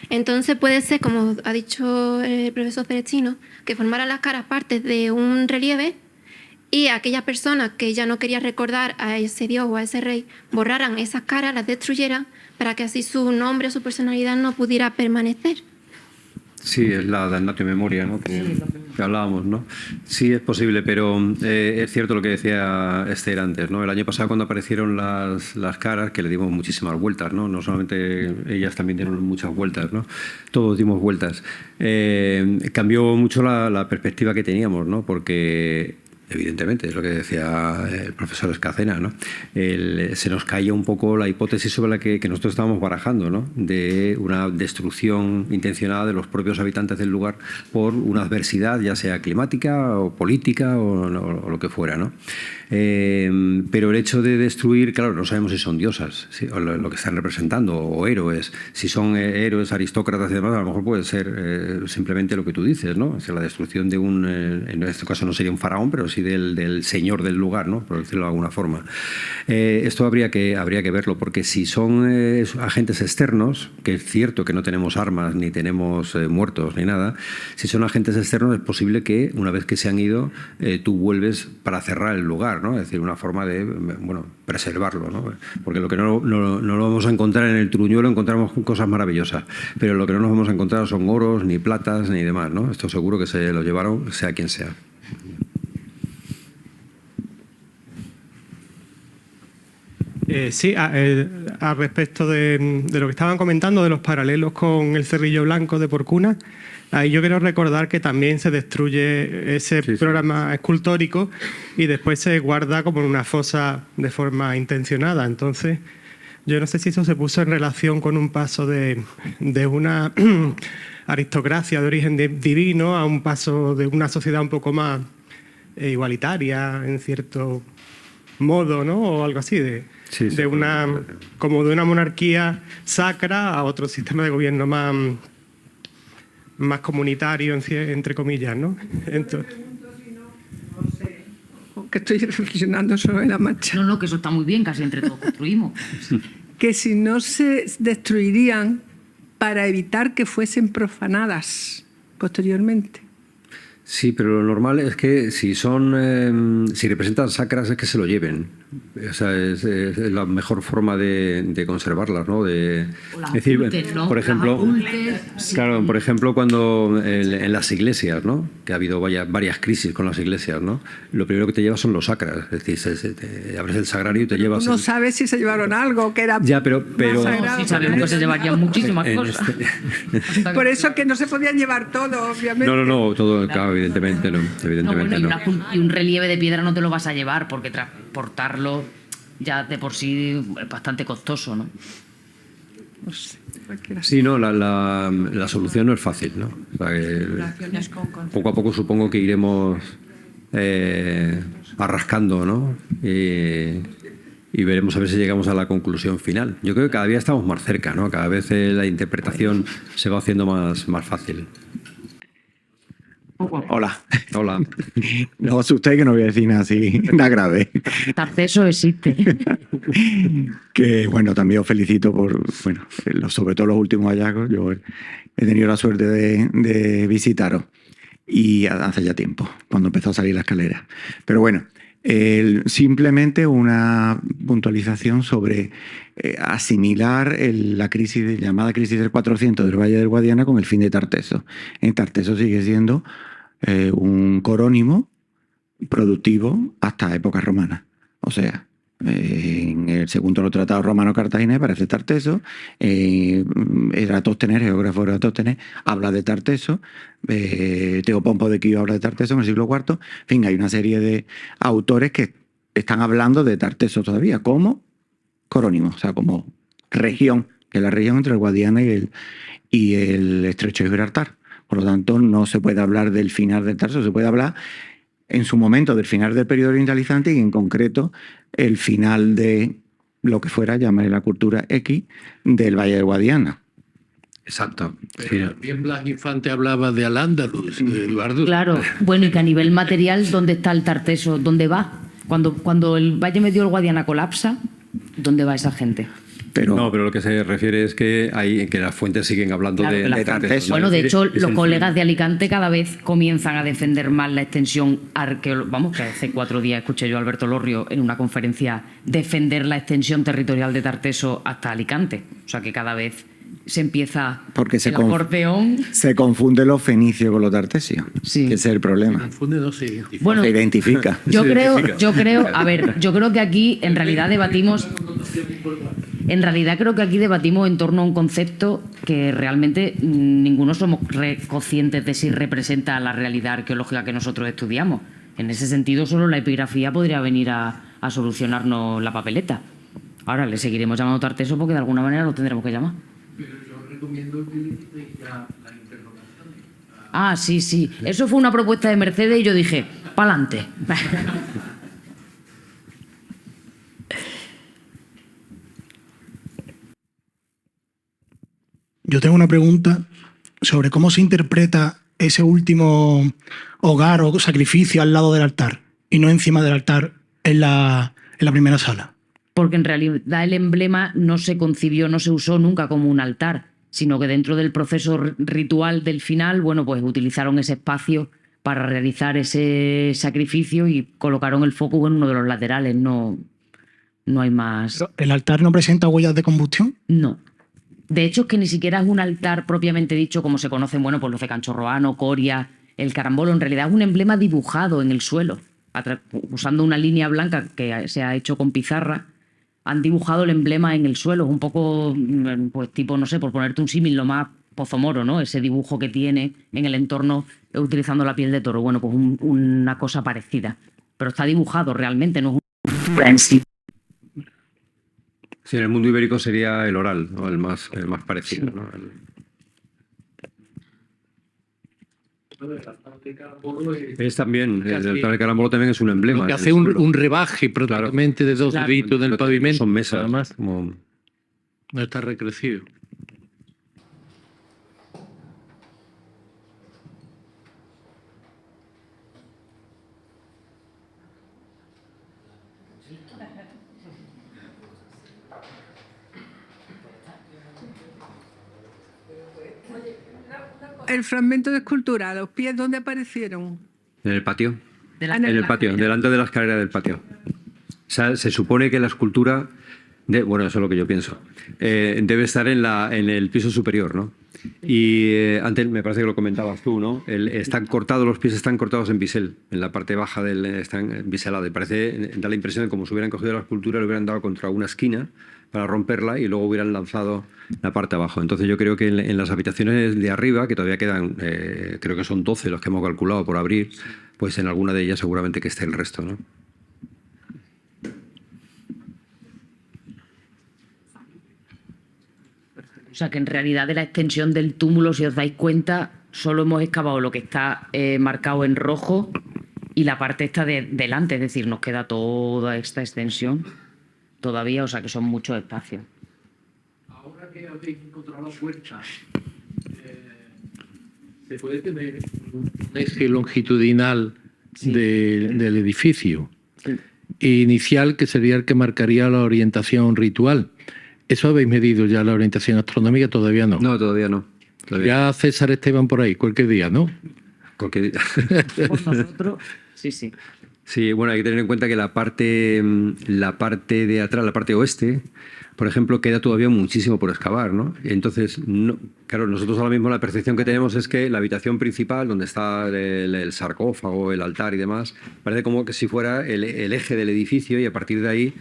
Speaker 6: Entonces puede ser, como ha dicho el profesor Celestino, que formaran las caras partes de un relieve y aquellas personas que ya no querían recordar a ese dios o a ese rey, borraran esas caras, las destruyeran, para que así su nombre o su personalidad no pudiera permanecer.
Speaker 2: Sí, es la damnatio memoria, ¿no? que hablábamos, ¿no? Sí, es posible, pero es cierto lo que decía Esther antes, ¿no? El año pasado, cuando aparecieron las caras, que le dimos muchísimas vueltas, ¿no? No solamente ellas, también dieron muchas vueltas, ¿no? Todos dimos vueltas. Cambió mucho la perspectiva que teníamos, ¿no? Porque evidentemente, es lo que decía el profesor Escacena, ¿no? Se nos caía un poco la hipótesis sobre la que nosotros estábamos barajando, ¿no? De una destrucción intencionada de los propios habitantes del lugar por una adversidad, ya sea climática o política o lo que fuera, ¿no? Pero el hecho de destruir, claro, no sabemos si son diosas, o lo que están representando, o héroes. Si son héroes, aristócratas y demás, a lo mejor puede ser simplemente lo que tú dices, ¿no? O sea, la destrucción de en este caso no sería un faraón, pero sí del señor del lugar, ¿no? Por decirlo de alguna forma. Esto habría que verlo, porque si son agentes externos, que es cierto que no tenemos armas, ni tenemos muertos, ni nada, si son agentes externos es posible que una vez que se han ido, tú vuelves para cerrar el lugar, ¿no? Es decir, una forma de, bueno, preservarlo, ¿no? Porque lo que no lo vamos a encontrar en el Turuñuelo, encontramos cosas maravillosas, pero lo que no nos vamos a encontrar son oros, ni platas, ni demás, ¿no? Esto seguro que se lo llevaron, sea quien sea.
Speaker 7: Sí, al respecto de lo que estaban comentando, de los paralelos con el Cerrillo Blanco de Porcuna, ahí yo quiero recordar que también se destruye ese programa escultórico y después se guarda como en una fosa de forma intencionada. Entonces, yo no sé si eso se puso en relación con un paso de una aristocracia de origen divino a un paso de una sociedad un poco más igualitaria, en cierto modo, ¿no? O algo así, como de una monarquía sacra a otro sistema de gobierno más comunitario, entre comillas, ¿no? Entonces,
Speaker 4: que estoy reflexionando sobre la marcha.
Speaker 3: No, que eso está muy bien, casi entre todos construimos.
Speaker 4: Que si no se destruirían para evitar que fuesen profanadas posteriormente.
Speaker 2: Sí, pero lo normal es que si representan sacras es que se lo lleven. O sea, es la mejor forma de conservarlas, ¿no? Es decir,
Speaker 3: ¿no?
Speaker 2: Por ejemplo,
Speaker 3: Apuntes,
Speaker 2: claro, por ejemplo, cuando en las iglesias, ¿no? Que ha habido varias crisis con las iglesias, ¿no? Lo primero que te llevas son los sacras, es decir, te abres el sagrario y te llevas.
Speaker 4: No sabes si se llevaron algo que era.
Speaker 2: Ya, pero
Speaker 3: no, sí sabemos que se llevarían muchísimas cosas.
Speaker 4: Por eso que no se podían llevar todo, obviamente.
Speaker 2: No, todo, claro, evidentemente no.
Speaker 3: Y un relieve de piedra no te lo vas a llevar porque transportarlo ya de por sí es bastante costoso, ¿no?
Speaker 4: No sé,
Speaker 2: sí, no, la solución no es fácil, ¿no? O sea, poco a poco supongo que iremos arrascando, ¿no? Y veremos a ver si llegamos a la conclusión final. Yo creo que cada día estamos más cerca, ¿no? Cada vez la interpretación se va haciendo más fácil.
Speaker 8: Hola.
Speaker 9: No os asustéis que no voy a decir nada así, nada grave.
Speaker 3: Tarteso existe.
Speaker 9: Que bueno, también os felicito por, sobre todo los últimos hallazgos. Yo he tenido la suerte de visitaros y hace ya tiempo, cuando empezó a salir la escalera. Pero bueno, simplemente una puntualización sobre asimilar la llamada crisis del 400 del Valle del Guadiana con el fin de Tarteso. Tarteso sigue siendo un corónimo productivo hasta épocas romanas. O sea, en el segundo tratado romano-cartaginés aparece Tarteso, Eratóstenes, geógrafo Eratóstenes, habla de Tarteso, Teopompo de Quío habla de Tarteso en el siglo IV. En fin, hay una serie de autores que están hablando de Tarteso todavía como corónimo, o sea, como región, que es la región entre el Guadiana y el Estrecho de Gibraltar. Por lo tanto, no se puede hablar del final del Tarteso, se puede hablar en su momento del final del periodo orientalizante y en concreto el final de lo que fuera, llamaré la cultura X, del Valle del Guadiana.
Speaker 2: Exacto.
Speaker 5: Bien Blas Infante hablaba de Al-Ándalus, Eduardo.
Speaker 3: Claro, bueno, y que a nivel material, ¿dónde está el Tarteso? ¿Dónde va? Cuando el Valle Medio del Guadiana colapsa, ¿dónde va esa gente?
Speaker 2: Pero lo que se refiere es que las fuentes siguen hablando
Speaker 3: claro,
Speaker 2: de Tarteso.
Speaker 3: Bueno, de hecho, los colegas de Alicante cada vez comienzan a defender más la extensión arqueológica. Vamos, que hace 4 días escuché yo a Alberto Lorrio en una conferencia defender la extensión territorial de Tarteso hasta Alicante. O sea que cada vez se empieza el acordeón.
Speaker 9: Se confunde los fenicios con los tartesios.
Speaker 3: Sí.
Speaker 9: Que ese es el problema.
Speaker 5: Se confunde, no se identifica.
Speaker 3: Bueno,
Speaker 9: se identifica.
Speaker 3: Yo creo que aquí en realidad debatimos. En realidad creo que aquí debatimos en torno a un concepto que realmente ninguno somos conscientes de si representa la realidad arqueológica que nosotros estudiamos. En ese sentido, solo la epigrafía podría venir a solucionarnos la papeleta. Ahora le seguiremos llamando Tarteso porque de alguna manera lo tendremos que llamar.
Speaker 5: Pero yo recomiendo que le ya las interrogaciones.
Speaker 3: Ah, sí. Eso fue una propuesta de Mercedes y yo dije, pa'lante.
Speaker 10: Yo tengo una pregunta sobre cómo se interpreta ese último hogar o sacrificio al lado del altar y no encima del altar en la primera sala.
Speaker 3: Porque en realidad el emblema no se concibió, no se usó nunca como un altar, sino que dentro del proceso ritual del final, bueno, pues utilizaron ese espacio para realizar ese sacrificio y colocaron el foco en uno de los laterales, no hay más.
Speaker 10: ¿Pero el altar no presenta huellas de combustión?
Speaker 3: No. De hecho, es que ni siquiera es un altar propiamente dicho, como se conocen, bueno, pues los de Canchorroano, Coria, el carambolo. En realidad es un emblema dibujado en el suelo, usando una línea blanca que se ha hecho con pizarra han dibujado el emblema en el suelo. Es un poco, pues tipo, no sé, por ponerte un símil, lo más Pozomoro, ¿no? Ese dibujo que tiene en el entorno utilizando la piel de toro. Bueno, pues una cosa parecida. Pero está dibujado realmente, no es un en sí.
Speaker 2: Sí, en el mundo ibérico sería el oral, ¿no? el más parecido.
Speaker 3: Sí.
Speaker 2: ¿no? Es también, el carambolo también es un emblema.
Speaker 5: Que hace un rebaje prácticamente de 2 deditos del pavimento.
Speaker 2: Son mesas.
Speaker 5: Además,
Speaker 2: Como...
Speaker 5: no está recrecido.
Speaker 4: El fragmento de escultura, ¿los pies dónde aparecieron?
Speaker 2: En el patio.
Speaker 3: En
Speaker 2: el patio, delante de la escalera del patio. O sea, se supone que la escultura, bueno, eso es lo que yo pienso, debe estar en el piso superior, ¿no? Y antes me parece que lo comentabas tú, ¿no? Los pies están cortados en bisel, en la parte baja están biselados. Da la impresión de como si hubieran cogido la escultura y lo hubieran dado contra una esquina para romperla y luego hubieran lanzado la parte abajo. Entonces yo creo que en las habitaciones de arriba, que todavía quedan, creo que son 12 los que hemos calculado por abrir, pues en alguna de ellas seguramente que esté el resto, ¿no?
Speaker 3: O sea que en realidad de la extensión del túmulo, si os dais cuenta, solo hemos excavado lo que está marcado en rojo y la parte esta de delante, es decir, nos queda toda esta extensión todavía, o sea que son muchos espacios.
Speaker 5: Ahora que habéis encontrado la puerta, ¿se puede tener un eje longitudinal del edificio? Sí. Inicial, que sería el que marcaría la orientación ritual. ¿Eso habéis medido ya la orientación astronómica? Todavía no.
Speaker 2: No, todavía no.
Speaker 5: Ya César Esteban por ahí, cualquier día, ¿no?
Speaker 2: Cualquier día.
Speaker 3: Por nosotros, sí.
Speaker 2: Sí, bueno, hay que tener en cuenta que la parte de atrás, la parte oeste, por ejemplo, queda todavía muchísimo por excavar, ¿no? Entonces, claro, nosotros ahora mismo la percepción que tenemos es que la habitación principal, donde está el sarcófago, el altar y demás, parece como que si fuera el eje del edificio y a partir de ahí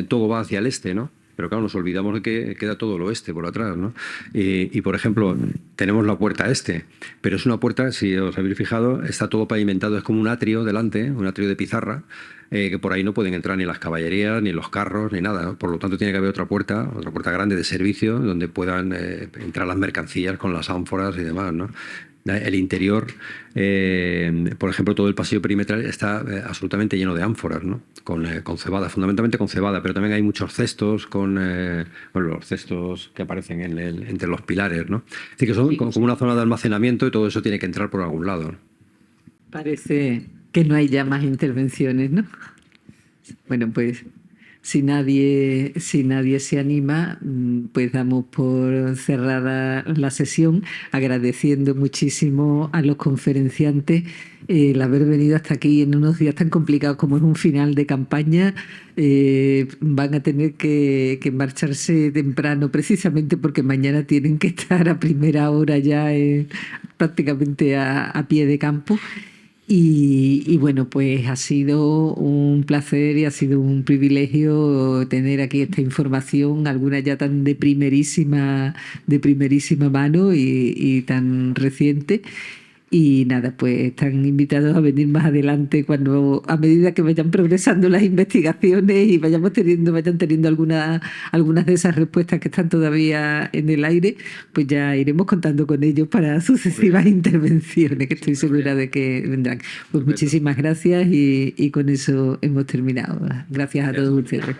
Speaker 2: todo va hacia el este, ¿no? Pero claro, nos olvidamos de que queda todo el oeste por atrás, ¿no? Y por ejemplo, tenemos la puerta este, pero es una puerta, si os habéis fijado, está todo pavimentado, es como un atrio delante, un atrio de pizarra, que por ahí no pueden entrar ni las caballerías, ni los carros, ni nada, ¿no? Por lo tanto, tiene que haber otra puerta grande de servicio, donde puedan entrar las mercancías con las ánforas y demás, ¿no? El interior, por ejemplo, todo el pasillo perimetral está absolutamente lleno de ánforas, ¿no? Con cebada, fundamentalmente con cebada, pero también hay muchos cestos los cestos que aparecen entre los pilares, ¿no? Es decir, que son como una zona de almacenamiento y todo eso tiene que entrar por algún lado, ¿no?
Speaker 1: Parece que no hay ya más intervenciones, ¿no? Bueno, pues si nadie se anima, pues damos por cerrada la sesión, agradeciendo muchísimo a los conferenciantes el haber venido hasta aquí en unos días tan complicados como es un final de campaña. Van a tener que marcharse temprano, precisamente porque mañana tienen que estar a primera hora ya prácticamente a pie de campo. Y bueno, pues ha sido un placer y ha sido un privilegio tener aquí esta información, alguna ya tan de primerísima mano y tan reciente. Y nada, pues están invitados a venir más adelante a medida que vayan progresando las investigaciones y vayan teniendo algunas de esas respuestas que están todavía en el aire, pues ya iremos contando con ellos para sucesivas intervenciones, que estoy segura de que vendrán. Pues muchísimas gracias y con eso hemos terminado. Gracias a todos ustedes.